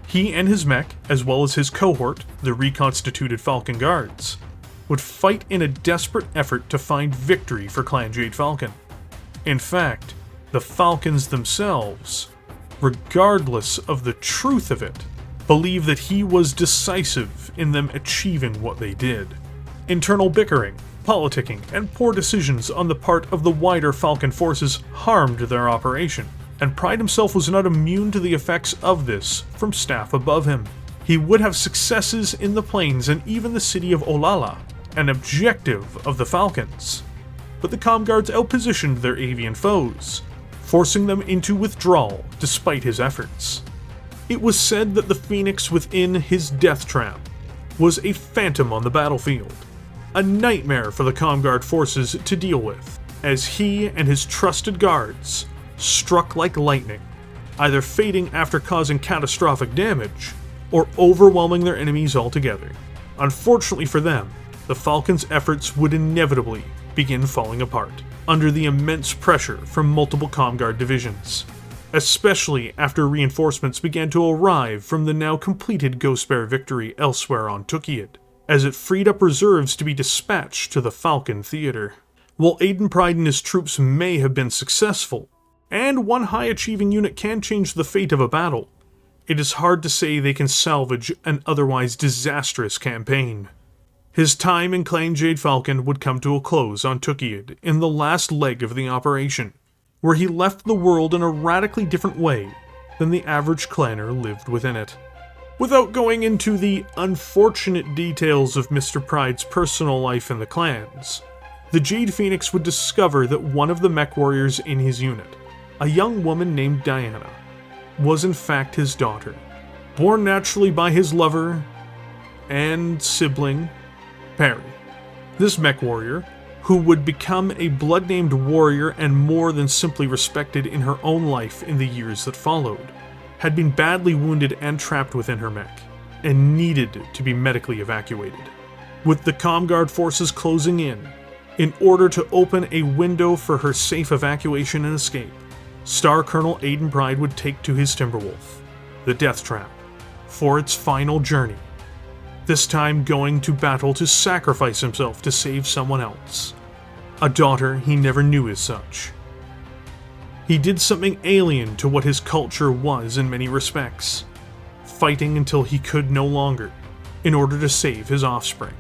He and his mech, as well as his cohort, the reconstituted Falcon Guards, would fight in a desperate effort to find victory for Clan Jade Falcon. In fact, the Falcons themselves, regardless of the truth of it, believe that he was decisive in them achieving what they did. Internal bickering, politicking, and poor decisions on the part of the wider Falcon forces harmed their operation, and Pryde himself was not immune to the effects of this from staff above him. He would have successes in the plains and even the city of Olala, an objective of the Falcons, but the Comguards outpositioned their avian foes, forcing them into withdrawal despite his efforts. It was said that the Phoenix within his Deathtrap was a phantom on the battlefield, a nightmare for the Comguard forces to deal with, as he and his trusted guards struck like lightning, either fading after causing catastrophic damage, or overwhelming their enemies altogether. Unfortunately for them, the Falcons' efforts would inevitably begin falling apart, under the immense pressure from multiple Comguard divisions, especially after reinforcements began to arrive from the now completed Ghost Bear victory elsewhere on Tukayyid, as it freed up reserves to be dispatched to the Falcon Theater. While Aidan Pryde and his troops may have been successful, and one high-achieving unit can change the fate of a battle, it is hard to say they can salvage an otherwise disastrous campaign. His time in Clan Jade Falcon would come to a close on Tukayyid in the last leg of the operation, where he left the world in a radically different way than the average clanner lived within it. Without going into the unfortunate details of Mr. Pryde's personal life in the clans, the Jade Phoenix would discover that one of the Mechwarriors in his unit, a young woman named Diana, was in fact his daughter, born naturally by his lover and sibling, Perry. This Mechwarrior, who would become a blood-named warrior and more than simply respected in her own life in the years that followed, had been badly wounded and trapped within her mech, and needed to be medically evacuated. With the Comguard forces closing in order to open a window for her safe evacuation and escape, Star Colonel Aidan Pryde would take to his Timberwolf, the Deathtrap, for its final journey, this time going to battle to sacrifice himself to save someone else, a daughter he never knew as such. He did something alien to what his culture was in many respects, fighting until he could no longer, in order to save his offspring.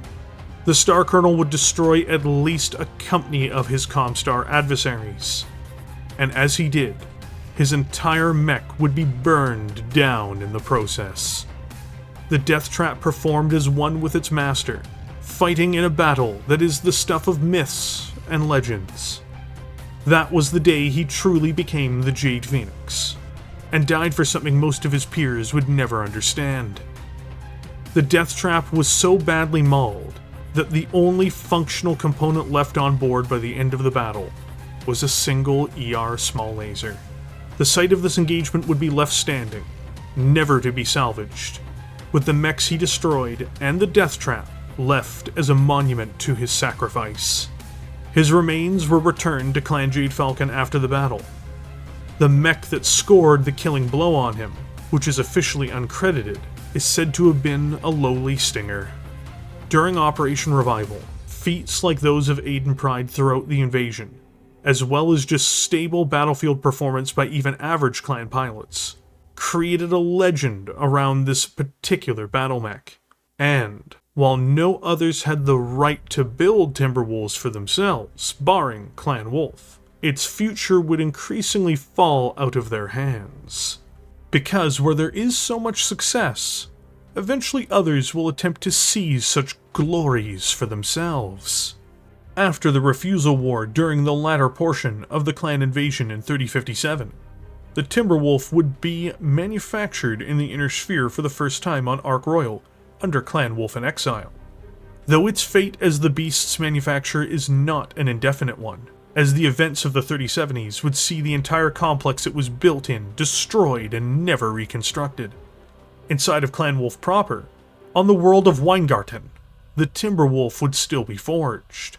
The Star Colonel would destroy at least a company of his Comstar adversaries, and as he did, his entire mech would be burned down in the process. The Deathtrap performed as one with its master, fighting in a battle that is the stuff of myths and legends. That was the day he truly became the Jade Phoenix, and died for something most of his peers would never understand. The Deathtrap was so badly mauled that the only functional component left on board by the end of the battle was a single ER small laser. The site of this engagement would be left standing, never to be salvaged, with the mechs he destroyed and the Deathtrap left as a monument to his sacrifice. His remains were returned to Clan Jade Falcon after the battle. The mech that scored the killing blow on him, which is officially uncredited, is said to have been a lowly Stinger. During Operation Revival, feats like those of Aidan Pryde throughout the invasion, as well as just stable battlefield performance by even average clan pilots, created a legend around this particular Battlemech. And, while no others had the right to build Timberwolves for themselves, barring Clan Wolf, its future would increasingly fall out of their hands. Because where there is so much success, eventually others will attempt to seize such glories for themselves. After the Refusal War during the latter portion of the clan invasion in 3057, the Timberwolf would be manufactured in the Inner Sphere for the first time on Ark Royal under Clan Wolf-in-Exile. Though its fate as the beast's manufacturer is not an indefinite one, as the events of the 3070s would see the entire complex it was built in destroyed and never reconstructed. Inside of Clan Wolf proper, on the world of Weingarten, the Timberwolf would still be forged,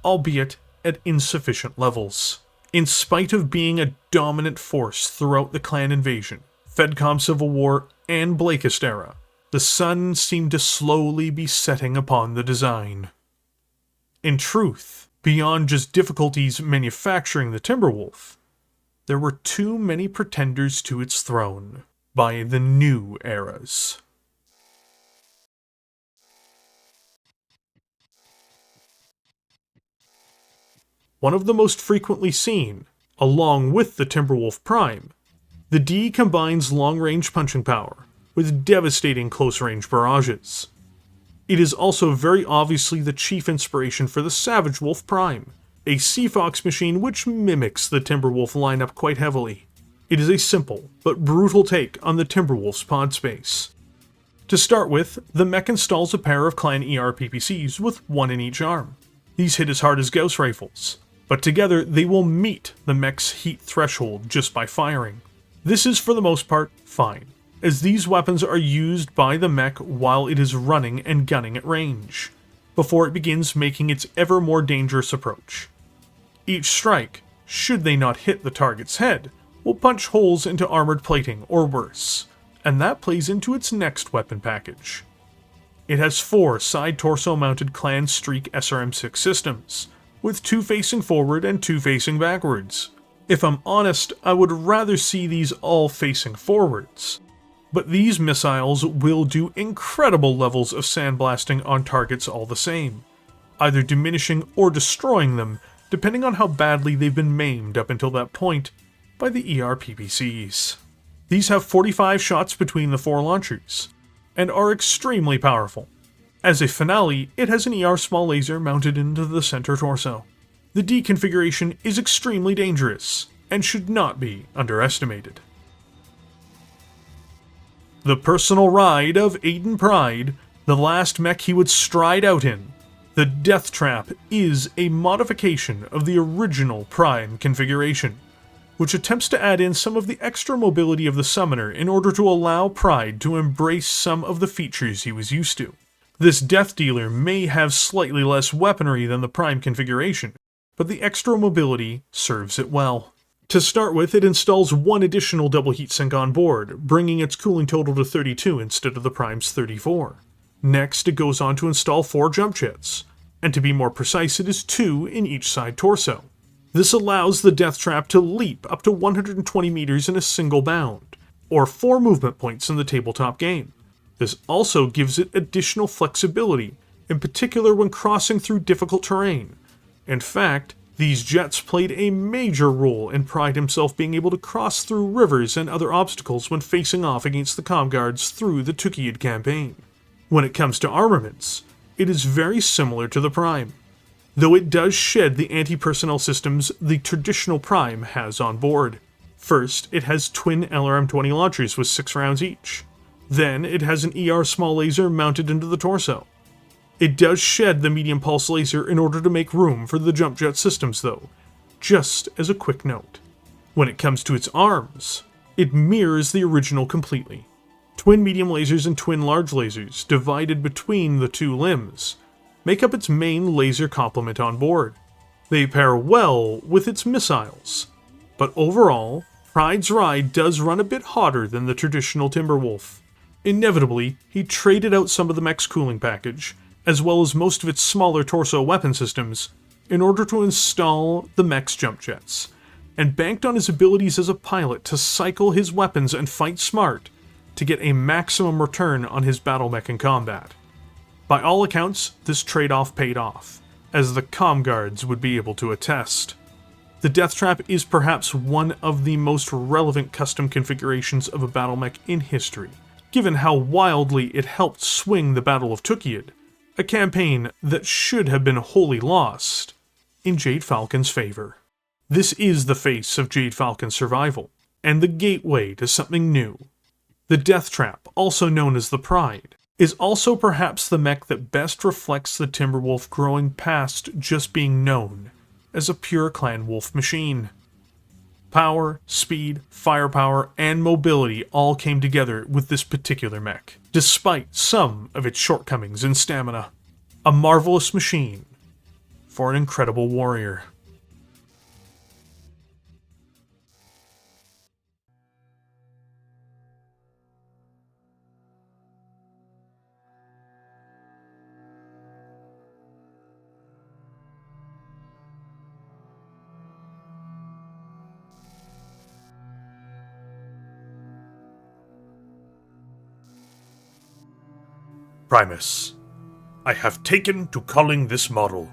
albeit at insufficient levels. In spite of being a dominant force throughout the clan invasion, Fedcom Civil War, and Blakist era, the sun seemed to slowly be setting upon the design. In truth, beyond just difficulties manufacturing the Timberwolf, there were too many pretenders to its throne by the new eras. One of the most frequently seen, along with the Timberwolf Prime, the D combines long-range punching power with devastating close-range barrages. It is also very obviously the chief inspiration for the Savage Wolf Prime, a Sea Fox machine which mimics the Timberwolf lineup quite heavily. It is a simple but brutal take on the Timberwolf's pod space. To start with, the mech installs a pair of Clan ER PPCs with one in each arm. These hit as hard as Gauss rifles, but together they will meet the mech's heat threshold just by firing. This is for the most part fine, as these weapons are used by the mech while it is running and gunning at range, before it begins making its ever more dangerous approach. Each strike, should they not hit the target's head, will punch holes into armored plating or worse, and that plays into its next weapon package. It has 4 side torso mounted Clan Streak SRM6 systems, with 2 facing forward and 2 facing backwards. If I'm honest, I would rather see these all facing forwards. But these missiles will do incredible levels of sandblasting on targets all the same, either diminishing or destroying them depending on how badly they've been maimed up until that point by the ER PPCs. These have 45 shots between the 4 launchers, and are extremely powerful. As a finale, it has an ER small laser mounted into the center torso. The D configuration is extremely dangerous, and should not be underestimated. The personal ride of Aidan Pryde, the last mech he would stride out in, the Deathtrap is a modification of the original Prime configuration, which attempts to add in some of the extra mobility of the summoner in order to allow Pryde to embrace some of the features he was used to. This Death Dealer may have slightly less weaponry than the Prime configuration, but the extra mobility serves it well. To start with, it installs 1 additional double heatsink on board, bringing its cooling total to 32 instead of the Prime's 34. Next, it goes on to install 4 jump jets, and to be more precise, it is 2 in each side torso. This allows the Deathtrap to leap up to 120 meters in a single bound, or 4 movement points in the tabletop game. This also gives it additional flexibility, in particular when crossing through difficult terrain. In fact, these jets played a major role in Pryde himself being able to cross through rivers and other obstacles when facing off against the comm guards through the Tukayyid campaign. When it comes to armaments, it is very similar to the Prime, though it does shed the anti-personnel systems the traditional Prime has on board. First, it has twin LRM-20 launchers with 6 rounds each. Then, it has an ER small laser mounted into the torso. It does shed the medium pulse laser in order to make room for the jump jet systems though, just as a quick note. When it comes to its arms, it mirrors the original completely. Twin medium lasers and twin large lasers, divided between the two limbs, make up its main laser complement on board. They pair well with its missiles, but overall, Pryde's ride does run a bit hotter than the traditional Timberwolf. Inevitably, he traded out some of the mech's cooling package, as well as most of its smaller torso weapon systems, in order to install the mech's jump jets, and banked on his abilities as a pilot to cycle his weapons and fight smart to get a maximum return on his battlemech in combat. By all accounts, this trade-off paid off, as the comm guards would be able to attest. The Deathtrap is perhaps one of the most relevant custom configurations of a battlemech in history, given how wildly it helped swing the Battle of Tukayyid, a campaign that should have been wholly lost, in Jade Falcon's favor. This is the face of Jade Falcon's survival, and the gateway to something new. The Deathtrap, also known as the Pryde, is also perhaps the mech that best reflects the Timberwolf growing past just being known as a pure clan wolf machine. Power, speed, firepower, and mobility all came together with this particular mech, despite some of its shortcomings in stamina. A marvelous machine for an incredible warrior. Primus, I have taken to calling this model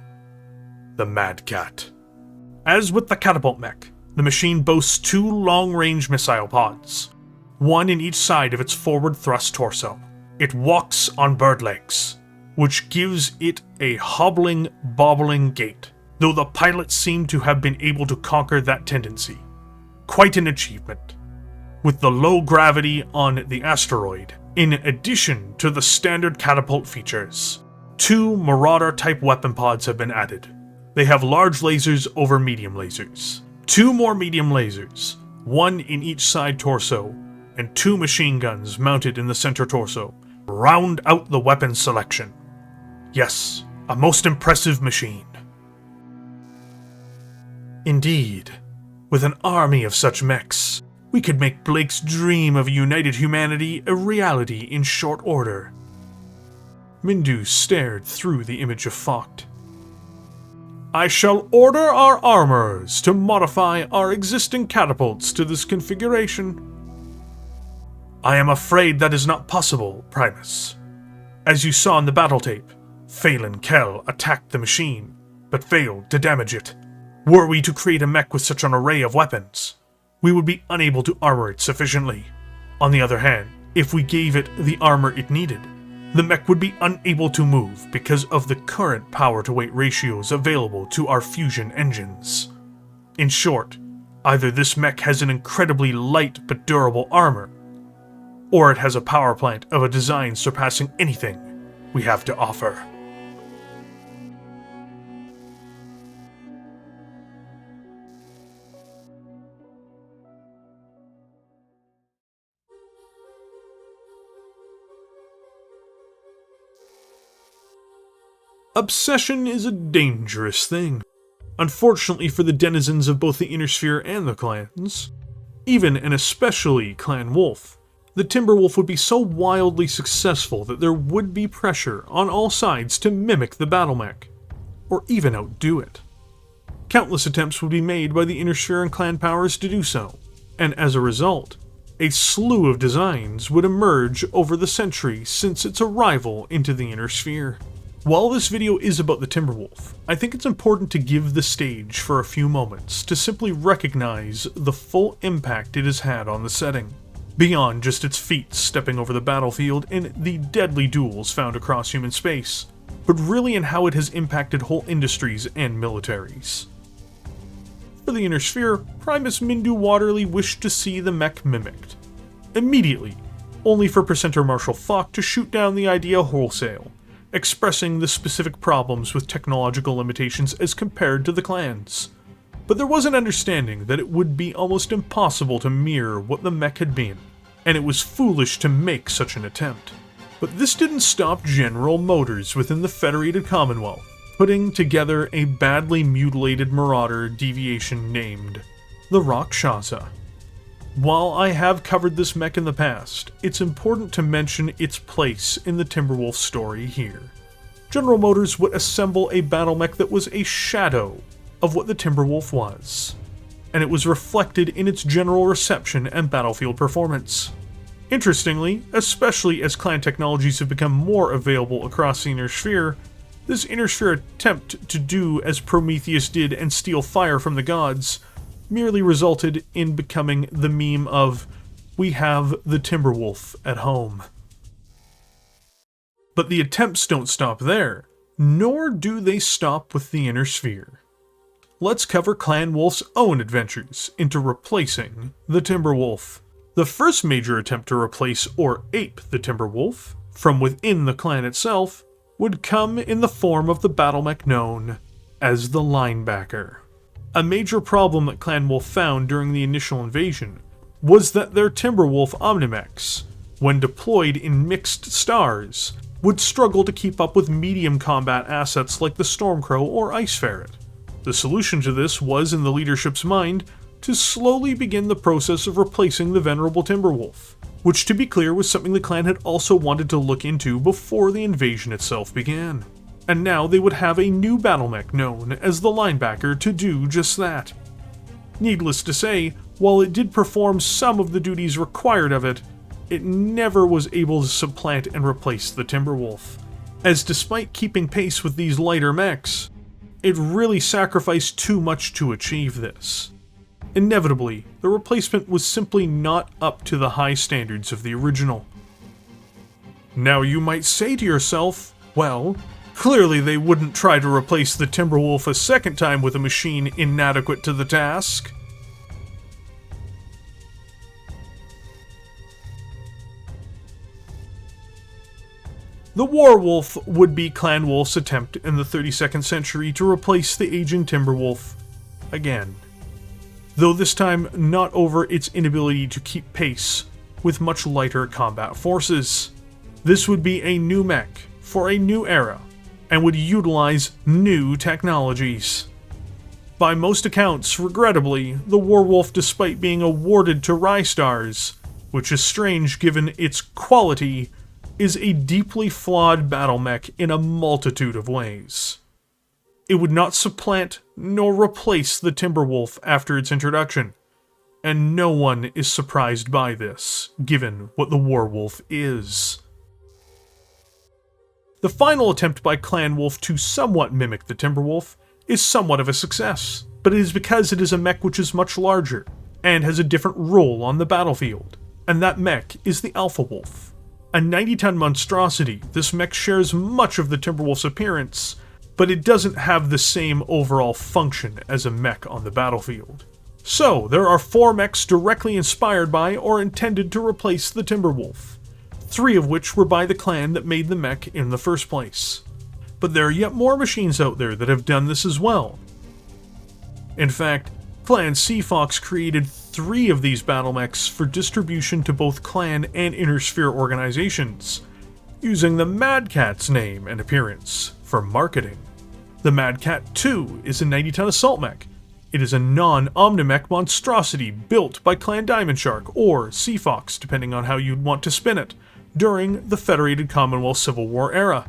the Mad Cat. As with the Catapult mech, the machine boasts two long-range missile pods, one in each side of its forward thrust torso. It walks on bird legs, which gives it a hobbling, bobbling gait, though the pilots seem to have been able to conquer that tendency. Quite an achievement. With the low gravity on the asteroid, in addition to the standard catapult features, two Marauder-type weapon pods have been added. They have large lasers over medium lasers, two more medium lasers, one in each side torso, and two machine guns mounted in the center torso, round out the weapon selection. Yes, a most impressive machine. Indeed, with an army of such mechs, we could make Blake's dream of a united humanity a reality in short order. Mindu stared through the image of Focht. I shall order our armorers to modify our existing catapults to this configuration. I am afraid that is not possible, Primus. As you saw in the battle tape, Phelan Kell attacked the machine, but failed to damage it. Were we to create a mech with such an array of weapons, we would be unable to armor it sufficiently. On the other hand, if we gave it the armor it needed, the mech would be unable to move because of the current power-to-weight ratios available to our fusion engines. In short, either this mech has an incredibly light but durable armor, or it has a power plant of a design surpassing anything we have to offer. Obsession is a dangerous thing. Unfortunately for the denizens of both the Inner Sphere and the clans, even and especially Clan Wolf, the Timberwolf would be so wildly successful that there would be pressure on all sides to mimic the Battlemech, or even outdo it. Countless attempts would be made by the Inner Sphere and clan powers to do so, and as a result, a slew of designs would emerge over the centuries since its arrival into the Inner Sphere. While this video is about the Timberwolf, I think it's important to give the stage for a few moments to simply recognize the full impact it has had on the setting, beyond just its feats stepping over the battlefield in the deadly duels found across human space, but really in how it has impacted whole industries and militaries. For the Inner Sphere, Primus Mindu Waterly wished to see the mech mimicked, immediately, only for Presenter Marshal Focht to shoot down the idea wholesale, expressing the specific problems with technological limitations as compared to the clans. But there was an understanding that it would be almost impossible to mirror what the mech had been, and it was foolish to make such an attempt. But this didn't stop General Motors within the Federated Commonwealth putting together a badly mutilated Marauder deviation named the Rakshasa. While I have covered this mech in the past, it's important to mention its place in the Timberwolf story here. General Motors would assemble a Battlemech that was a shadow of what the Timberwolf was, and it was reflected in its general reception and battlefield performance. Interestingly, especially as clan technologies have become more available across the Inner Sphere, this Inner Sphere attempt to do as Prometheus did and steal fire from the gods merely resulted in becoming the meme of, "We have the Timberwolf at home." But the attempts don't stop there, nor do they stop with the Inner Sphere. Let's cover Clan Wolf's own adventures into replacing the Timberwolf. The first major attempt to replace or ape the Timberwolf from within the clan itself would come in the form of the Battlemech known as the Linebacker. A major problem that Clan Wolf found during the initial invasion was that their Timberwolf Omnimechs, when deployed in mixed stars, would struggle to keep up with medium combat assets like the Stormcrow or Ice Ferret. The solution to this was, in the leadership's mind, to slowly begin the process of replacing the venerable Timberwolf, which, to be clear, was something the clan had also wanted to look into before the invasion itself began. And now they would have a new Battlemech known as the Linebacker to do just that. Needless to say, while it did perform some of the duties required of it, it never was able to supplant and replace the Timberwolf, as despite keeping pace with these lighter mechs, it really sacrificed too much to achieve this. Inevitably, the replacement was simply not up to the high standards of the original. Now you might say to yourself, well, clearly they wouldn't try to replace the Timberwolf a second time with a machine inadequate to the task. The Warwolf would be Clan Wolf's attempt in the 32nd century to replace the aging Timberwolf again, though this time not over its inability to keep pace with much lighter combat forces. This would be a new mech for a new era, and would utilize new technologies. By most accounts, regrettably, the Warwolf, despite being awarded to Rystars, which is strange given its quality, is a deeply flawed battlemech in a multitude of ways. It would not supplant nor replace the Timberwolf after its introduction, and no one is surprised by this, given what the Warwolf is. The final attempt by Clan Wolf to somewhat mimic the Timberwolf is somewhat of a success, but it is because it is a mech which is much larger, and has a different role on the battlefield, and that mech is the Alpha Wolf. A 90-ton monstrosity, this mech shares much of the Timberwolf's appearance, but it doesn't have the same overall function as a mech on the battlefield. So, there are 4 mechs directly inspired by or intended to replace the Timberwolf, 3 of which were by the clan that made the mech in the first place. But there are yet more machines out there that have done this as well. In fact, Clan Seafox created 3 of these Battlemechs for distribution to both clan and Inner Sphere organizations, using the Mad Cat's name and appearance for marketing. The Mad Cat 2 is a 90-ton assault mech. It is a non-Omnimech monstrosity built by Clan Diamond Shark or Seafox, depending on how you'd want to spin it, during the Federated Commonwealth Civil War era.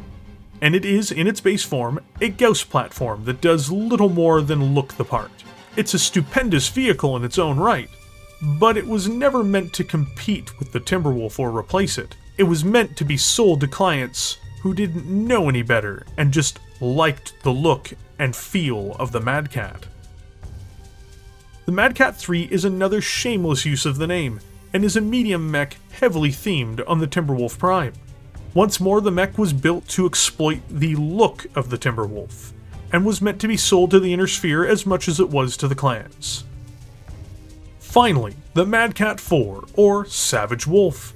And it is, in its base form, a Gauss platform that does little more than look the part. It's a stupendous vehicle in its own right, but it was never meant to compete with the Timberwolf or replace it. It was meant to be sold to clients who didn't know any better and just liked the look and feel of the Mad Cat. The Mad Cat 3 is another shameless use of the name, and is a medium mech heavily themed on the Timberwolf Prime. Once more, the mech was built to exploit the look of the Timberwolf, and was meant to be sold to the Inner Sphere as much as it was to the clans. Finally, the Mad Cat 4, or Savage Wolf,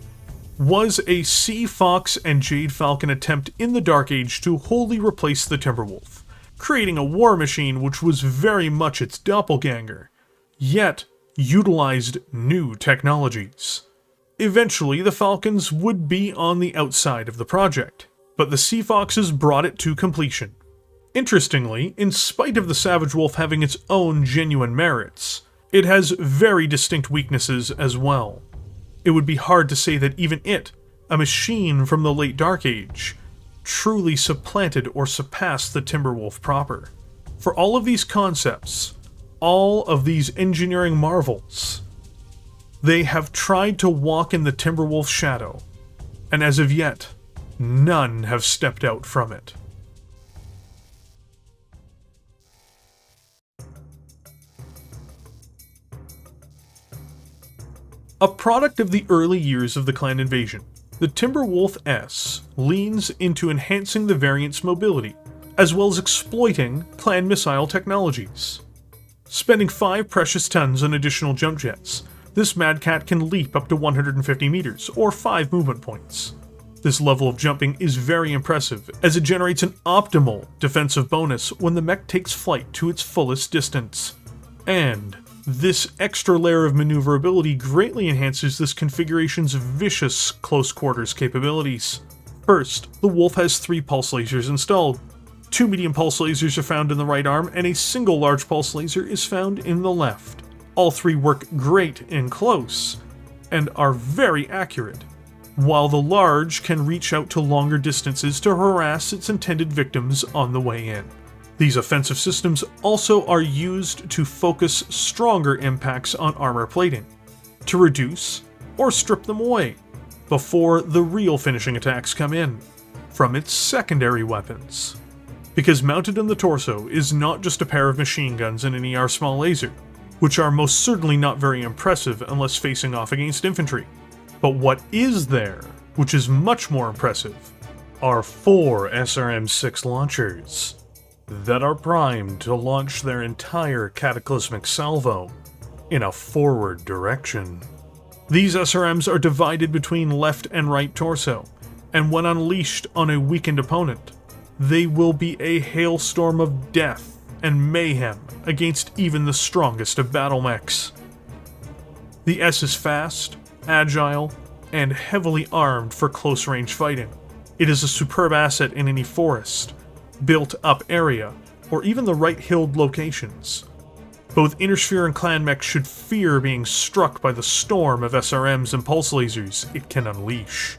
was a Sea Fox and Jade Falcon attempt in the Dark Age to wholly replace the Timberwolf, creating a war machine which was very much its doppelganger, yet utilized new technologies. Eventually, the Falcons would be on the outside of the project, but the Sea Foxes brought it to completion. Interestingly, in spite of the Savage Wolf having its own genuine merits, it has very distinct weaknesses as well. It would be hard to say that even it, a machine from the late Dark Age, truly supplanted or surpassed the Timberwolf proper. For all of these concepts, all of these engineering marvels, they have tried to walk in the Timberwolf's shadow, and as of yet, none have stepped out from it. A product of the early years of the clan invasion, the Timberwolf S leans into enhancing the variant's mobility, as well as exploiting clan missile technologies. Spending 5 precious tons on additional jump jets, this Mad Cat can leap up to 150 meters, or 5 movement points. This level of jumping is very impressive, as it generates an optimal defensive bonus when the mech takes flight to its fullest distance. And this extra layer of maneuverability greatly enhances this configuration's vicious close quarters capabilities. First, the Wolf has 3 pulse lasers installed. 2 medium pulse lasers are found in the right arm, and a single large pulse laser is found in the left. All 3 work great in close, and are very accurate, while the large can reach out to longer distances to harass its intended victims on the way in. These offensive systems also are used to focus stronger impacts on armor plating, to reduce or strip them away, before the real finishing attacks come in, from its secondary weapons. Because mounted on the torso is not just a pair of machine guns and an ER small laser, which are most certainly not very impressive unless facing off against infantry. But what is there, which is much more impressive, are 4 SRM-6 launchers that are primed to launch their entire cataclysmic salvo in a forward direction. These SRMs are divided between left and right torso, and when unleashed on a weakened opponent, they will be a hailstorm of death and mayhem against even the strongest of Battlemechs. The S is fast, agile, and heavily armed for close-range fighting. It is a superb asset in any forest, built-up area, or even the right-hilled locations. Both Innersphere and Clan Mech should fear being struck by the storm of SRMs and pulse lasers it can unleash.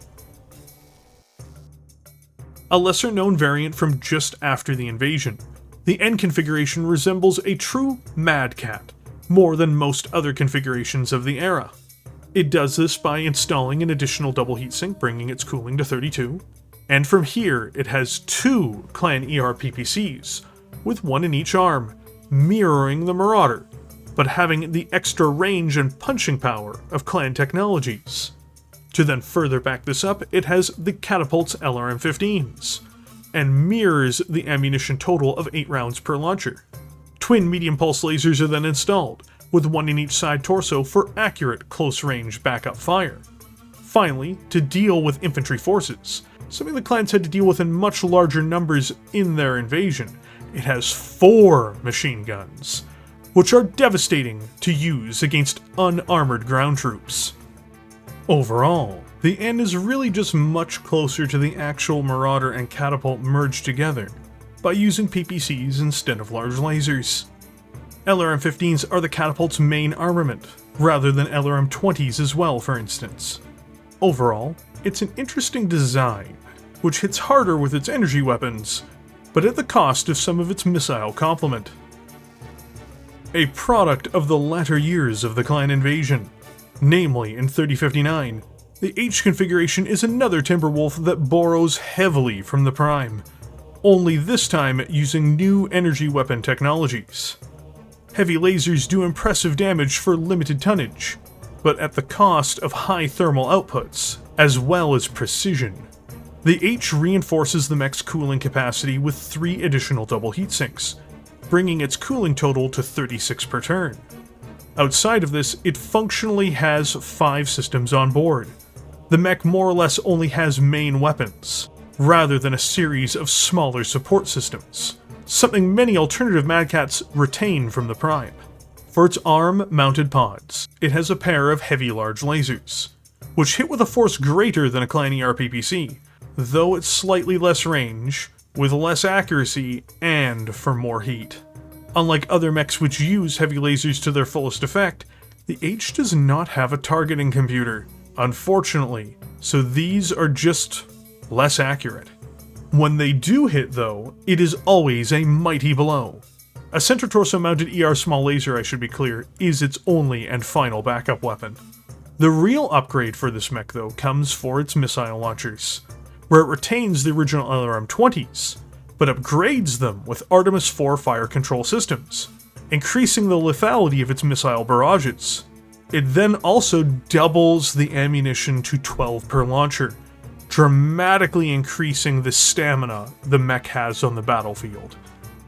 A lesser-known variant from just after the invasion, the N configuration resembles a true Mad Cat, more than most other configurations of the era. It does this by installing an additional double heatsink, bringing its cooling to 32, and from here it has 2 Clan ER PPCs, with 1 in each arm, mirroring the Marauder, but having the extra range and punching power of Clan technologies. To then further back this up, it has the Catapult's LRM-15s, and mirrors the ammunition total of 8 rounds per launcher. Twin medium pulse lasers are then installed, with 1 in each side torso for accurate close-range backup fire. Finally, to deal with infantry forces, something the clans had to deal with in much larger numbers in their invasion, it has 4 machine guns, which are devastating to use against unarmored ground troops. Overall, the N is really just much closer to the actual Marauder and Catapult merged together, by using PPCs instead of large lasers. LRM-15s are the Catapult's main armament, rather than LRM-20s as well, for instance. Overall, it's an interesting design, which hits harder with its energy weapons, but at the cost of some of its missile complement. A product of the latter years of the clan invasion, namely in 3059, the H configuration is another Timberwolf that borrows heavily from the Prime, only this time using new energy weapon technologies. Heavy lasers do impressive damage for limited tonnage, but at the cost of high thermal outputs, as well as precision. The H reinforces the mech's cooling capacity with 3 additional double heatsinks, bringing its cooling total to 36 per turn. Outside of this, it functionally has 5 systems on board. The mech more or less only has main weapons, rather than a series of smaller support systems, something many alternative Mad Cats retain from the Prime. For its arm-mounted pods, it has a pair of heavy large lasers, which hit with a force greater than a Clan ERPPC, though it's slightly less range, with less accuracy, and for more heat. Unlike other mechs which use heavy lasers to their fullest effect, the H does not have a targeting computer, unfortunately, so these are just less accurate. When they do hit though, it is always a mighty blow. A center torso mounted ER small laser, I should be clear, is its only and final backup weapon. The real upgrade for this mech though comes for its missile launchers, where it retains the original LRM-20s, but upgrades them with Artemis IV fire control systems, increasing the lethality of its missile barrages. It then also doubles the ammunition to 12 per launcher, dramatically increasing the stamina the mech has on the battlefield.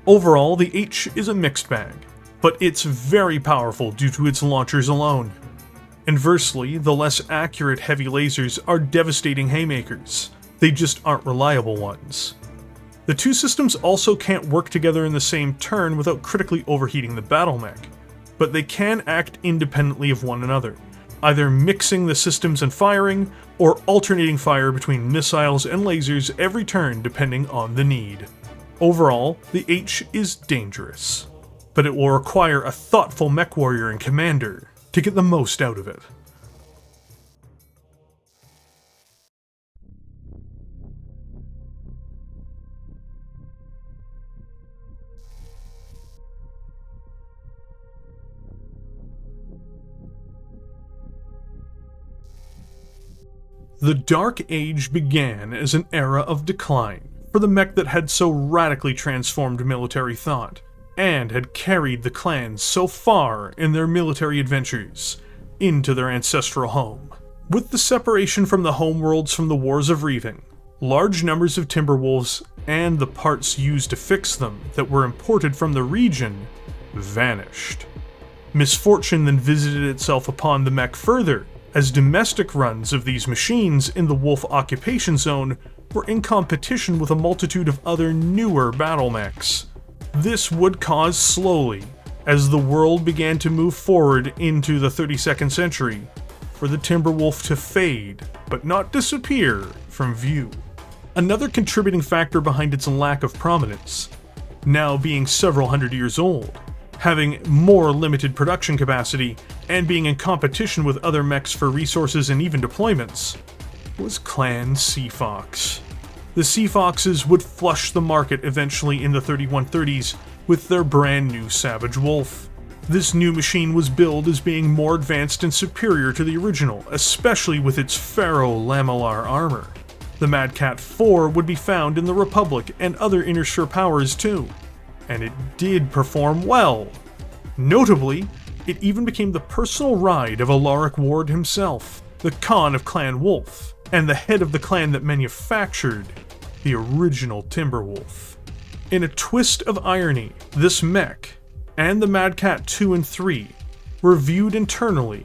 Overall, the H is a mixed bag, but it's very powerful due to its launchers alone. Inversely, the less accurate heavy lasers are devastating haymakers. They just aren't reliable ones. The two systems also can't work together in the same turn without critically overheating the Battlemech, but they can act independently of one another, either mixing the systems and firing, or alternating fire between missiles and lasers every turn depending on the need. Overall, the H is dangerous, but it will require a thoughtful Mechwarrior and commander to get the most out of it. The Dark Age began as an era of decline for the mech that had so radically transformed military thought, and had carried the clans so far in their military adventures into their ancestral home. With the separation from the homeworlds from the Wars of Reaving, large numbers of Timberwolves and the parts used to fix them that were imported from the region vanished. Misfortune then visited itself upon the mech further, as domestic runs of these machines in the Wolf occupation zone were in competition with a multitude of other newer Battlemechs. This would cause slowly, as the world began to move forward into the 32nd century, for the Timberwolf to fade, but not disappear, from view. Another contributing factor behind its lack of prominence, now being several hundred years old, having more limited production capacity, and being in competition with other mechs for resources and even deployments, was Clan Seafox. The Seafoxes would flush the market eventually in the 3130s with their brand new Savage Wolf. This new machine was billed as being more advanced and superior to the original, especially with its ferro-lamellar armor. The Mad Cat 4 would be found in the Republic and other Inner Shore powers too, and it did perform well. Notably, it even became the personal ride of Alaric Ward himself, the Khan of Clan Wolf, and the head of the clan that manufactured the original Timberwolf. In a twist of irony, this mech, and the Mad Cat 2 and 3, were viewed internally,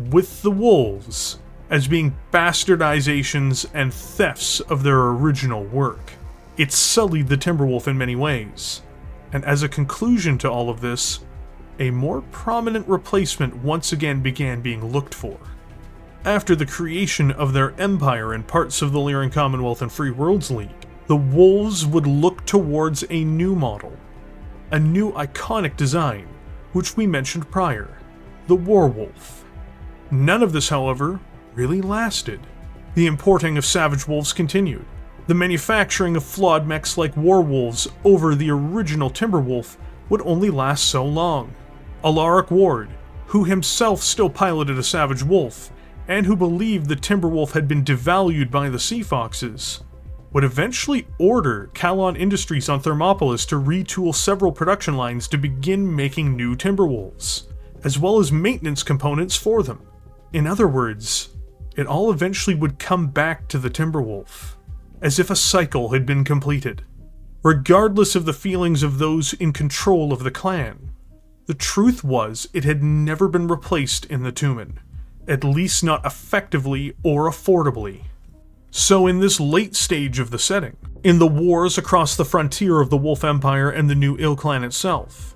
with the Wolves, as being bastardizations and thefts of their original work. It sullied the Timberwolf in many ways, and as a conclusion to all of this, a more prominent replacement once again began being looked for. After the creation of their empire in parts of the Lyran Commonwealth and Free Worlds League, the Wolves would look towards a new model, a new iconic design, which we mentioned prior, the Warwolf. None of this, however, really lasted. The importing of Savage Wolves continued. The manufacturing of flawed mechs like Warwolves over the original Timberwolf would only last so long. Alaric Ward, who himself still piloted a Savage Wolf, and who believed the Timberwolf had been devalued by the Seafoxes, would eventually order Kalon Industries on Thermopolis to retool several production lines to begin making new Timberwolves, as well as maintenance components for them. In other words, it all eventually would come back to the Timberwolf, as if a cycle had been completed. Regardless of the feelings of those in control of the clan, the truth was it had never been replaced in the Tumen, at least not effectively or affordably. So in this late stage of the setting, in the wars across the frontier of the Wolf Empire and the new Ilclan itself,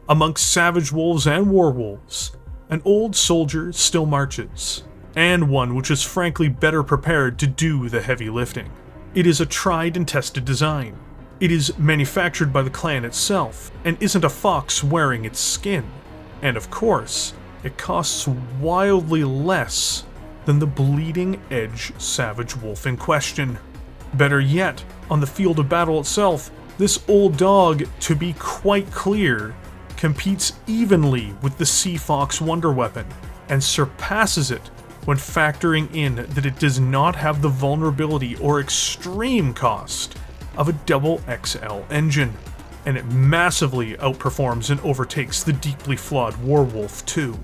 amongst savage wolves and warwolves, an old soldier still marches, and one which is frankly better prepared to do the heavy lifting. It is a tried and tested design. It is manufactured by the clan itself, and isn't a fox wearing its skin. And of course, it costs wildly less than the bleeding edge savage wolf in question. Better yet, on the field of battle itself, this old dog, to be quite clear, competes evenly with the Sea Fox Wonder Weapon, and surpasses it when factoring in that it does not have the vulnerability or extreme cost of a double XL engine, and it massively outperforms and overtakes the deeply flawed Warwolf too.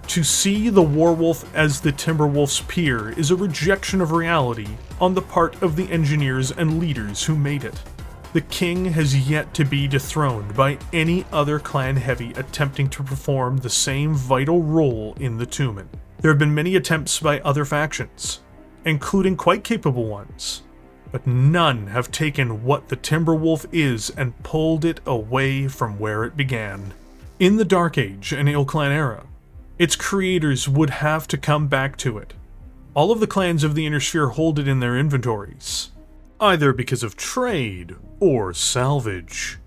To see the Warwolf as the Timberwolf's peer is a rejection of reality on the part of the engineers and leaders who made it. The king has yet to be dethroned by any other clan heavy attempting to perform the same vital role in the Tumen. There have been many attempts by other factions, including quite capable ones, but none have taken what the Timberwolf is and pulled it away from where it began. In the Dark Age and Ilclan era, its creators would have to come back to it. All of the clans of the Inner Sphere hold it in their inventories, either because of trade or salvage.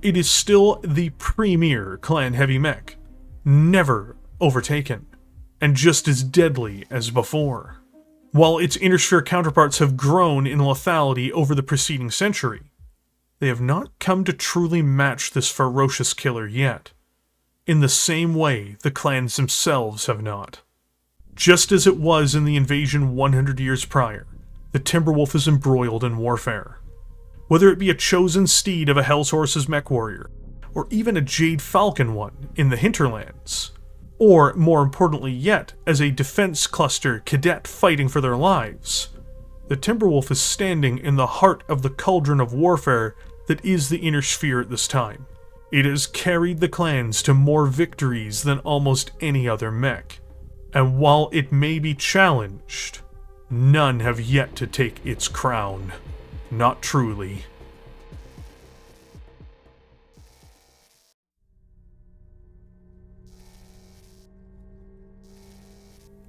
It is still the premier clan heavy mech, never overtaken, and just as deadly as before. While its Inner Sphere counterparts have grown in lethality over the preceding century, they have not come to truly match this ferocious killer yet, in the same way the clans themselves have not. Just as it was in the invasion 100 years prior, the Timberwolf is embroiled in warfare. Whether it be a chosen steed of a Hellshorse's Mechwarrior, or even a Jade Falcon one in the hinterlands, or more importantly yet, as a defense cluster cadet fighting for their lives, the Timberwolf is standing in the heart of the cauldron of warfare that is the Inner Sphere at this time. It has carried the clans to more victories than almost any other mech, and while it may be challenged, none have yet to take its crown. Not truly.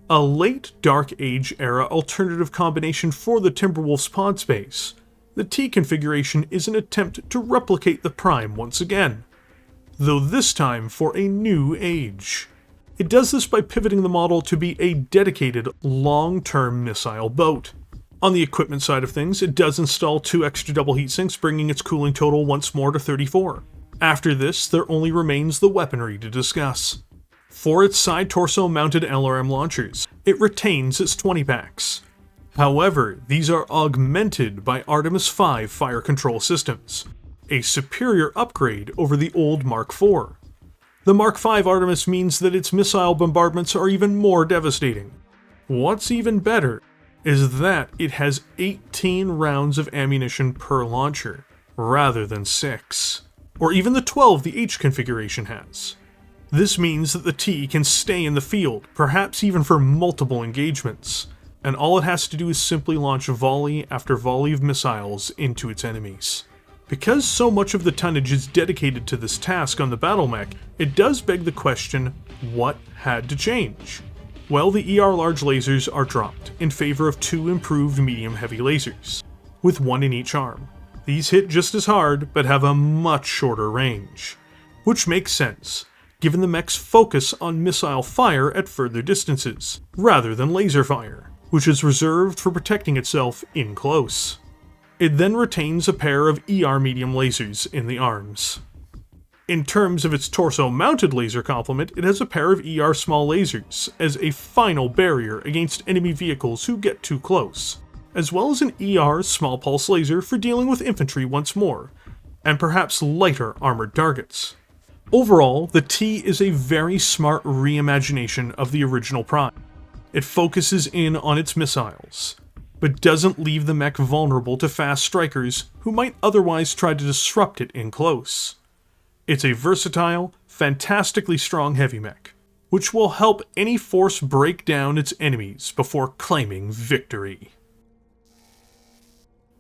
A late Dark Age era alternative combination for the Timberwolf's pod space, the T configuration is an attempt to replicate the Prime once again, though this time for a new age. It does this by pivoting the model to be a dedicated, long-term missile boat. On the equipment side of things, it does install 2 extra double heatsinks, bringing its cooling total once more to 34. After this, there only remains the weaponry to discuss. For its side torso mounted LRM launchers, it retains its 20 packs. However, these are augmented by Artemis V fire control systems, a superior upgrade over the old Mark IV. The Mark V Artemis means that its missile bombardments are even more devastating. What's even better is that it has 18 rounds of ammunition per launcher, rather than 6, or even the 12 the H configuration has. This means that the T can stay in the field, perhaps even for multiple engagements, and all it has to do is simply launch volley after volley of missiles into its enemies. Because so much of the tonnage is dedicated to this task on the Battlemech, it does beg the question, what had to change? Well, the ER large lasers are dropped in favor of 2 improved medium heavy lasers, with 1 in each arm. These hit just as hard, but have a much shorter range, which makes sense, given the mech's focus on missile fire at further distances, rather than laser fire, which is reserved for protecting itself in close. It then retains a pair of ER medium lasers in the arms. In terms of its torso-mounted laser complement, it has a pair of ER small lasers as a final barrier against enemy vehicles who get too close, as well as an ER small pulse laser for dealing with infantry once more, and perhaps lighter armored targets. Overall, the T is a very smart reimagination of the original Prime. It focuses in on its missiles, but doesn't leave the mech vulnerable to fast strikers who might otherwise try to disrupt it in close. It's a versatile, fantastically strong heavy mech, which will help any force break down its enemies before claiming victory.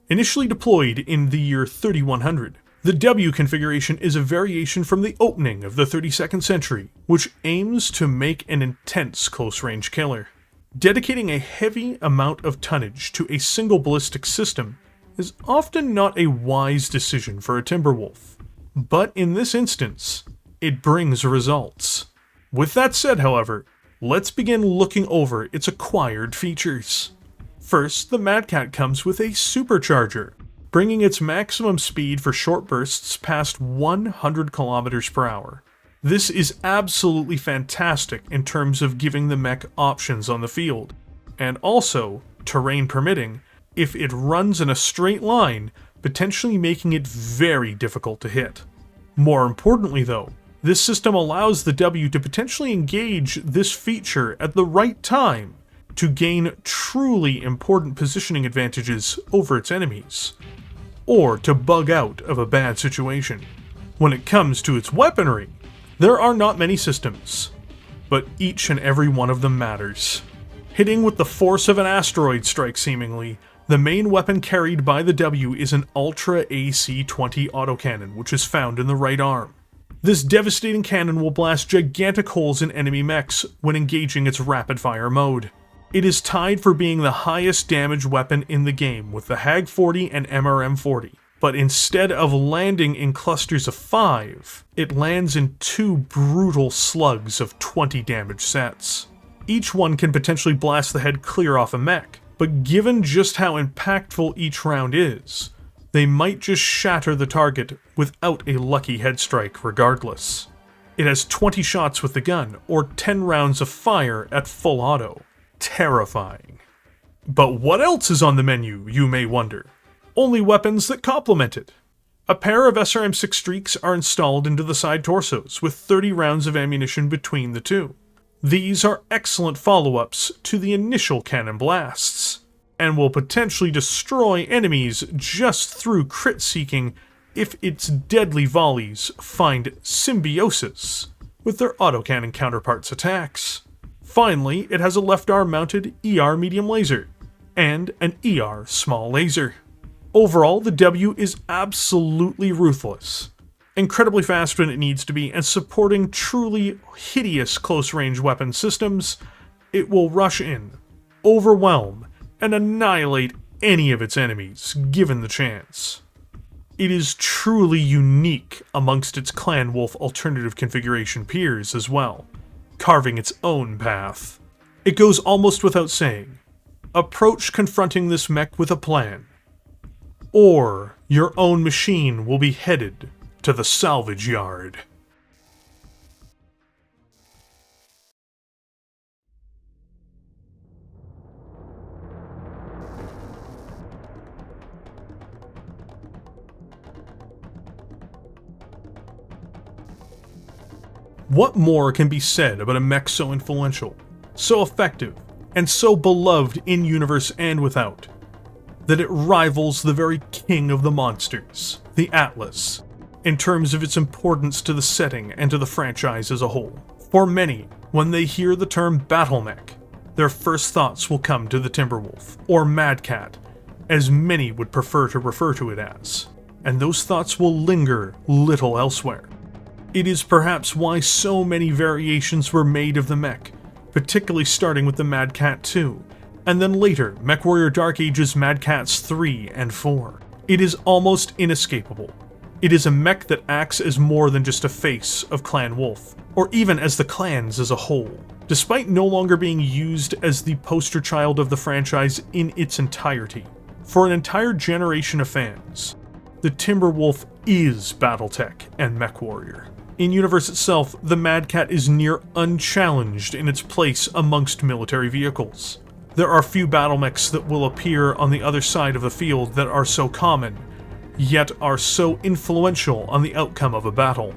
Initially deployed in the year 3100, the W configuration is a variation from the opening of the 32nd century, which aims to make an intense close-range killer. Dedicating a heavy amount of tonnage to a single ballistic system is often not a wise decision for a Timberwolf, but in this instance, it brings results. With that said, however, let's begin looking over its acquired features. First, the Mad Cat comes with a supercharger, bringing its maximum speed for short bursts past 100 kilometers per hour. This is absolutely fantastic in terms of giving the mech options on the field, and also, terrain permitting, if it runs in a straight line, potentially making it very difficult to hit. More importantly though, this system allows the W to potentially engage this feature at the right time to gain truly important positioning advantages over its enemies, or to bug out of a bad situation. When it comes to its weaponry, there are not many systems, but each and every one of them matters. Hitting with the force of an asteroid strike seemingly, the main weapon carried by the W is an Ultra AC-20 autocannon, which is found in the right arm. This devastating cannon will blast gigantic holes in enemy mechs when engaging its rapid-fire mode. It is tied for being the highest damage weapon in the game with the HAG-40 and MRM-40. But instead of landing in clusters of 5, it lands in 2 brutal slugs of 20 damage sets. Each one can potentially blast the head clear off a mech, but given just how impactful each round is, they might just shatter the target without a lucky head strike regardless. It has 20 shots with the gun, or 10 rounds of fire at full auto. Terrifying. But what else is on the menu, you may wonder? Only weapons that complement it. A pair of SRM-6 streaks are installed into the side torsos, with 30 rounds of ammunition between the two. These are excellent follow-ups to the initial cannon blasts, and will potentially destroy enemies just through crit-seeking if its deadly volleys find symbiosis with their autocannon counterparts' attacks. Finally, it has a left arm mounted ER medium laser, and an ER small laser. Overall, the W is absolutely ruthless, incredibly fast when it needs to be, and supporting truly hideous close-range weapon systems, it will rush in, overwhelm, and annihilate any of its enemies, given the chance. It is truly unique amongst its Clan Wolf alternative configuration peers as well, carving its own path. It goes almost without saying, approach confronting this mech with a plan, or your own machine will be headed to the salvage yard. What more can be said about a mech so influential, so effective, and so beloved in-universe and without, that it rivals the very king of the monsters, the Atlas, in terms of its importance to the setting and to the franchise as a whole. For many, when they hear the term Battlemech, their first thoughts will come to the Timberwolf, or Mad Cat, as many would prefer to refer to it as, and those thoughts will linger little elsewhere. It is perhaps why so many variations were made of the mech, particularly starting with the Mad Cat 2, and then later Mechwarrior Dark Ages Mad Cats 3 and 4. It is almost inescapable. It is a mech that acts as more than just a face of Clan Wolf, or even as the clans as a whole. Despite no longer being used as the poster child of the franchise in its entirety, for an entire generation of fans, the Timberwolf is Battletech and Mechwarrior. In universe itself, the Mad Cat is near unchallenged in its place amongst military vehicles. There are few Battlemechs that will appear on the other side of the field that are so common, yet are so influential on the outcome of a battle.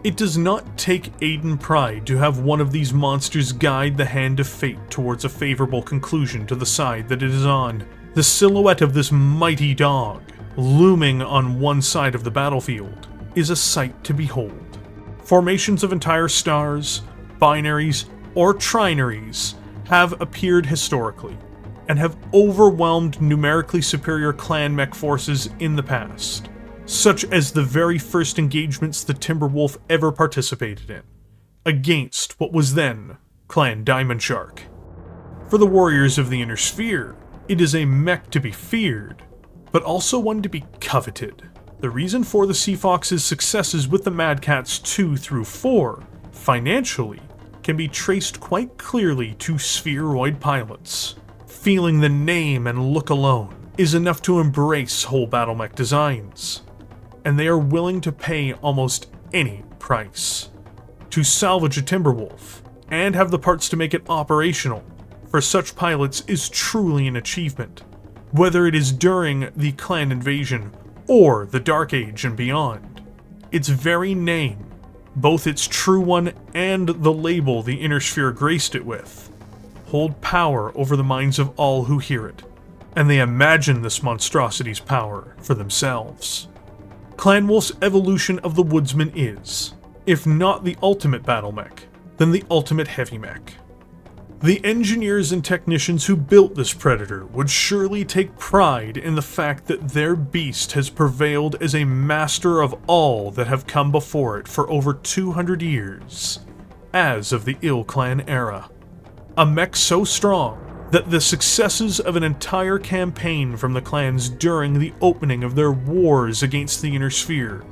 It does not take Aidan Pryde to have one of these monsters guide the hand of fate towards a favorable conclusion to the side that it is on. The silhouette of this mighty dog, looming on one side of the battlefield, is a sight to behold. Formations of entire stars, binaries, or trinaries have appeared historically, and have overwhelmed numerically superior clan mech forces in the past, such as the very first engagements the Timberwolf ever participated in, against what was then Clan Diamond Shark. For the warriors of the Inner Sphere, it is a mech to be feared, but also one to be coveted. The reason for the Sea Fox's successes with the Mad Cats 2 through 4, financially, can be traced quite clearly to spheroid pilots. Feeling the name and look alone is enough to embrace whole Battlemech designs, and they are willing to pay almost any price to salvage a Timberwolf and have the parts to make it operational for such pilots is truly an achievement, whether it is during the clan invasion or the Dark Age and beyond. Its very name, both its true one and the label the Inner Sphere graced it with, hold power over the minds of all who hear it, and they imagine this monstrosity's power for themselves. Clan Wolf's evolution of the Woodsman is, if not the ultimate Battlemech, then the ultimate heavy mech. The engineers and technicians who built this predator would surely take pride in the fact that their beast has prevailed as a master of all that have come before it for over 200 years, as of the Ilclan era. A mech so strong that the successes of an entire campaign from the clans during the opening of their wars against the Inner Sphere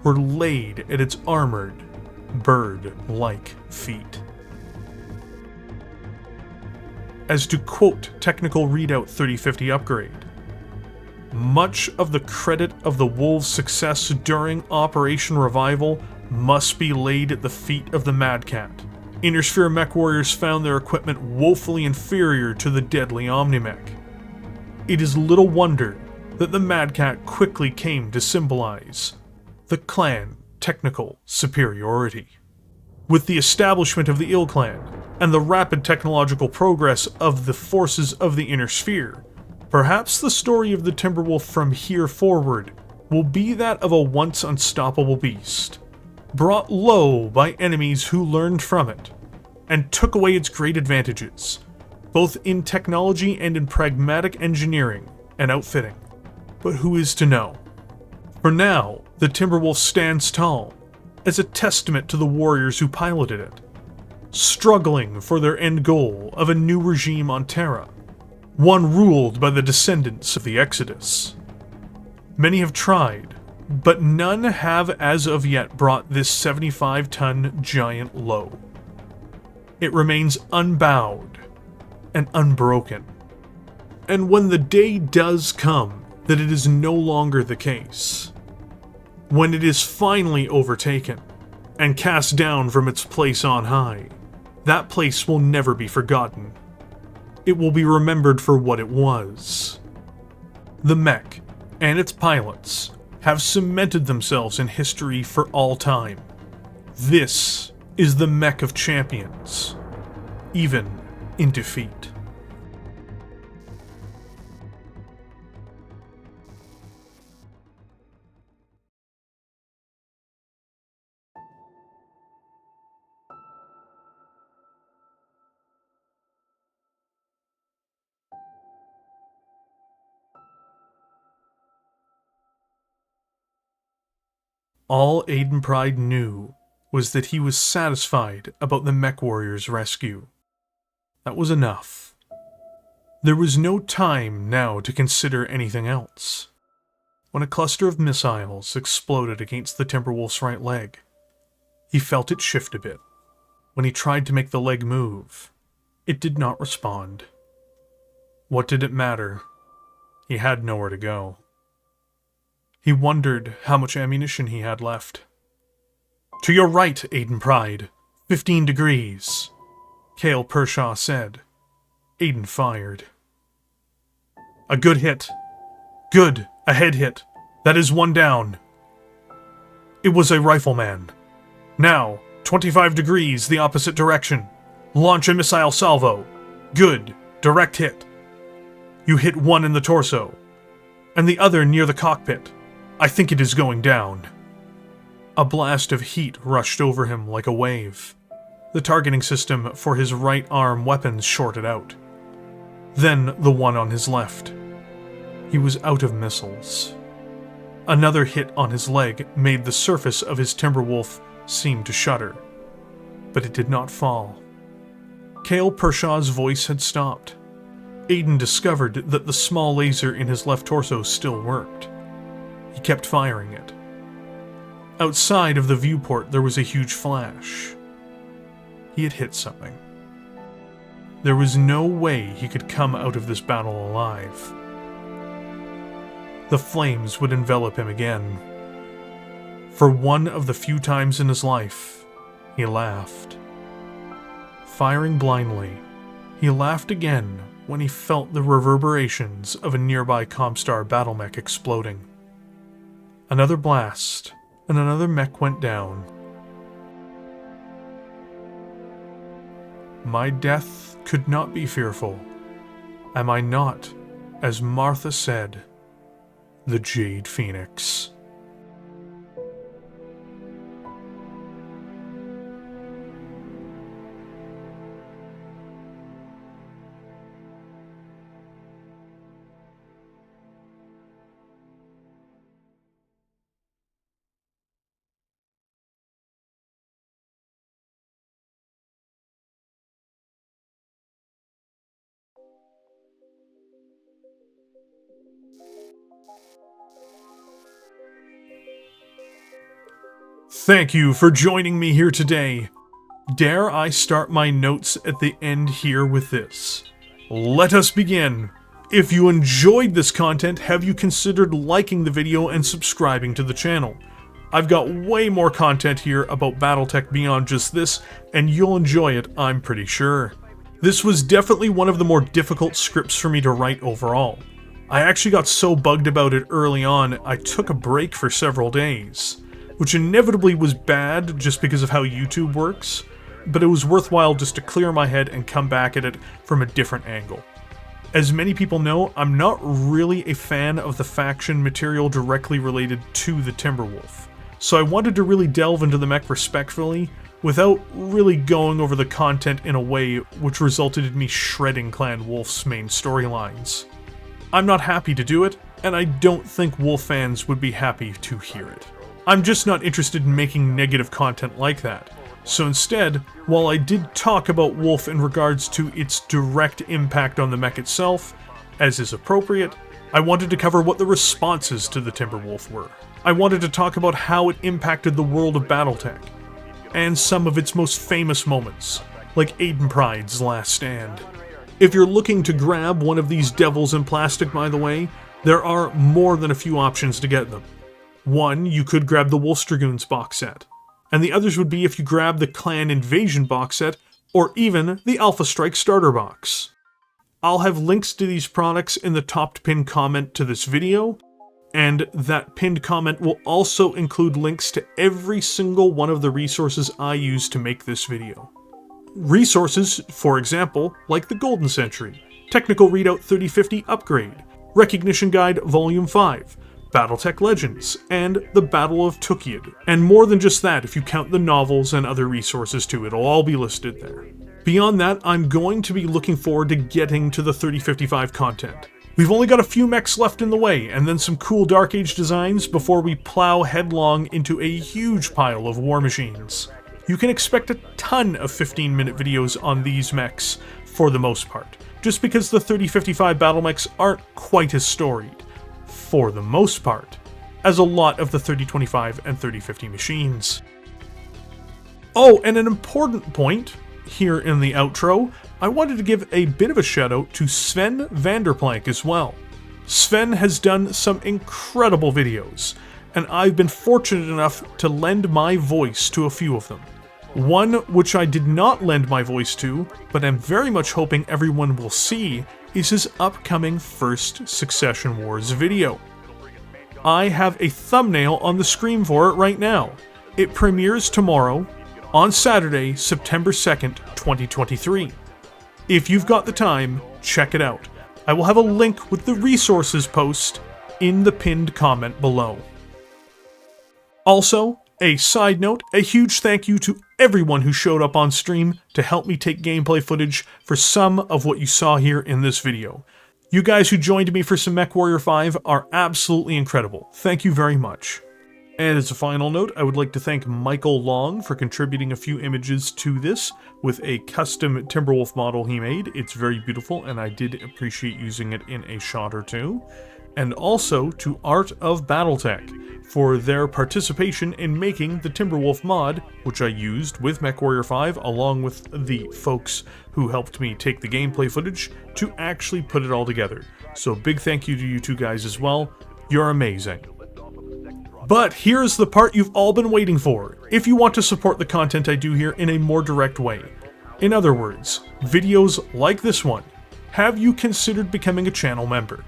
were laid at its armored, bird-like feet. As to quote Technical Readout 3050 Upgrade, much of the credit of the Wolves' success during Operation Revival must be laid at the feet of the Mad Cat. Inner Sphere Mechwarriors found their equipment woefully inferior to the deadly Omnimech. It is little wonder that the Mad Cat quickly came to symbolize the clan technical superiority. With the establishment of the Ilclan and the rapid technological progress of the forces of the Inner Sphere, perhaps the story of the Timberwolf from here forward will be that of a once unstoppable beast, brought low by enemies who learned from it, and took away its great advantages, both in technology and in pragmatic engineering and outfitting. But who is to know? For now, the Timberwolf stands tall, as a testament to the warriors who piloted it, struggling for their end goal of a new regime on Terra, one ruled by the descendants of the Exodus. Many have tried, but none have as of yet brought this 75-ton giant low. It remains unbowed and unbroken. And when the day does come that it is no longer the case, when it is finally overtaken and cast down from its place on high, that place will never be forgotten. It will be remembered for what it was. The mech and its pilots have cemented themselves in history for all time. This is the mech of champions, even in defeat. All Aidan Pryde knew was that he was satisfied about the Mechwarriors' rescue. That was enough. There was no time now to consider anything else. When a cluster of missiles exploded against the Timberwolf's right leg, he felt it shift a bit. When he tried to make the leg move, it did not respond. What did it matter? He had nowhere to go. He wondered how much ammunition he had left. "To your right, Aidan Pryde. 15 degrees," Cale Pershaw said. Aidan fired. "A good hit. Good, a head hit. That is one down." It was a rifleman. "Now, 25 degrees the opposite direction. Launch a missile salvo. Good, direct hit. You hit one in the torso, and the other near the cockpit. I think it is going down." A blast of heat rushed over him like a wave. The targeting system for his right arm weapons shorted out. Then the one on his left. He was out of missiles. Another hit on his leg made the surface of his Timberwolf seem to shudder, but it did not fall. Kale Pershaw's voice had stopped. Aidan discovered that the small laser in his left torso still worked. He kept firing it. Outside of the viewport, there was a huge flash. He had hit something. There was no way he could come out of this battle alive. The flames would envelop him again. For one of the few times in his life, he laughed. Firing blindly, he laughed again when he felt the reverberations of a nearby Comstar Battlemech exploding. Another blast, and another mech went down. My death could not be fearful. Am I not, as Martha said, the Jade Phoenix? Thank you for joining me here today. Dare I start my notes at the end here with this? Let us begin. If you enjoyed this content, have you considered liking the video and subscribing to the channel? I've got way more content here about Battletech beyond just this, and you'll enjoy it, I'm pretty sure. This was definitely one of the more difficult scripts for me to write overall. I actually got so bugged about it early on, I took a break for several days, which inevitably was bad just because of how YouTube works, but it was worthwhile just to clear my head and come back at it from a different angle. As many people know, I'm not really a fan of the faction material directly related to the Timberwolf, so I wanted to really delve into the mech respectfully, without really going over the content in a way which resulted in me shredding Clan Wolf's main storylines. I'm not happy to do it, and I don't think Wolf fans would be happy to hear it. I'm just not interested in making negative content like that. So instead, while I did talk about Wolf in regards to its direct impact on the mech itself, as is appropriate, I wanted to cover what the responses to the Timberwolf were. I wanted to talk about how it impacted the world of Battletech, and some of its most famous moments, like Aidan Pryde's last stand. If you're looking to grab one of these devils in plastic, by the way, there are more than a few options to get them. One, you could grab the Wolf's Dragoons box set, and the others would be if you grab the Clan Invasion box set, or even the Alpha Strike starter box. I'll have links to these products in the top pinned comment to this video, and that pinned comment will also include links to every single one of the resources I use to make this video. Resources, for example, like the Golden Century, Technical Readout 3050 Upgrade, Recognition Guide Volume 5, Battletech Legends, and the Battle of Tukayyid. And more than just that, if you count the novels and other resources too, it'll all be listed there. Beyond that, I'm going to be looking forward to getting to the 3055 content. We've only got a few mechs left in the way, and then some cool Dark Age designs before we plow headlong into a huge pile of war machines. You can expect a ton of 15-minute videos on these mechs, for the most part, just because the 3055 Battlemechs aren't quite as storied, for the most part, as a lot of the 3025 and 3050 machines. Oh, and an important point here in the outro, I wanted to give a bit of a shout out to Sven Vanderplank as well. Sven has done some incredible videos, and I've been fortunate enough to lend my voice to a few of them. One which I did not lend my voice to, but am very much hoping everyone will see, is his upcoming first Succession Wars video. I have a thumbnail on the screen for it right now. It premieres tomorrow, on Saturday, September 2nd, 2023. If you've got the time, check it out. I will have a link with the resources post in the pinned comment below. Also, a side note, a huge thank you to everyone who showed up on stream to help me take gameplay footage for some of what you saw here in this video. You guys who joined me for some Mechwarrior 5 are absolutely incredible. Thank you very much. And as a final note, I would like to thank Michael Long for contributing a few images to this with a custom Timberwolf model he made. It's very beautiful, and I did appreciate using it in a shot or two. And also to Art of Battletech for their participation in making the Timberwolf mod, which I used with Mechwarrior 5 along with the folks who helped me take the gameplay footage to actually put it all together. So big thank you to you two guys as well. You're amazing. But here's the part you've all been waiting for, if you want to support the content I do here in a more direct way. In other words, videos like this one, have you considered becoming a channel member?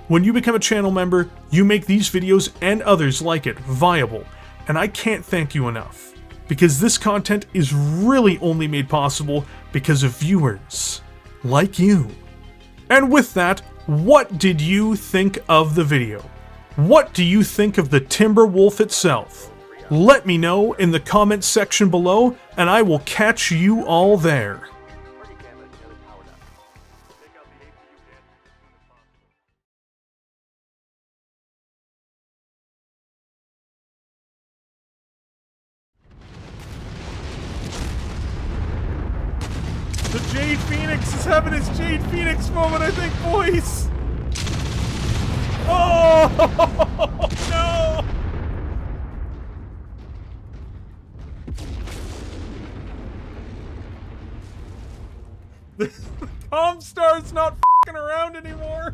When you become a channel member, you make these videos and others like it viable, and I can't thank you enough, because this content is really only made possible because of viewers like you. And with that, what did you think of the video? What do you think of the Timberwolf itself? Let me know in the comments section below, and I will catch you all there. The Jade Phoenix is having his Jade Phoenix moment, I think, boys! Oh, no! The Comstar's not f***ing around anymore!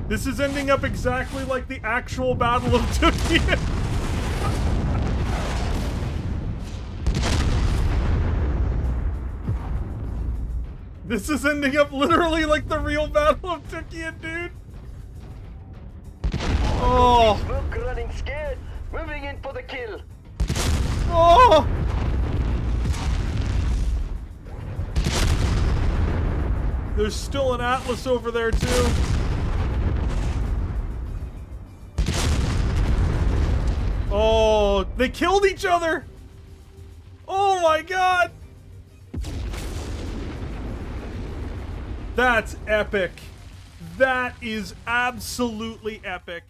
This is ending up exactly like the actual Battle of Tukayyid. This is ending up literally like the real Battle of Tukayyid, dude. Oh. Smoke running scared. Moving in for the kill. Oh. There's still an Atlas over there too. Oh, they killed each other. Oh my god. That's epic. That is absolutely epic.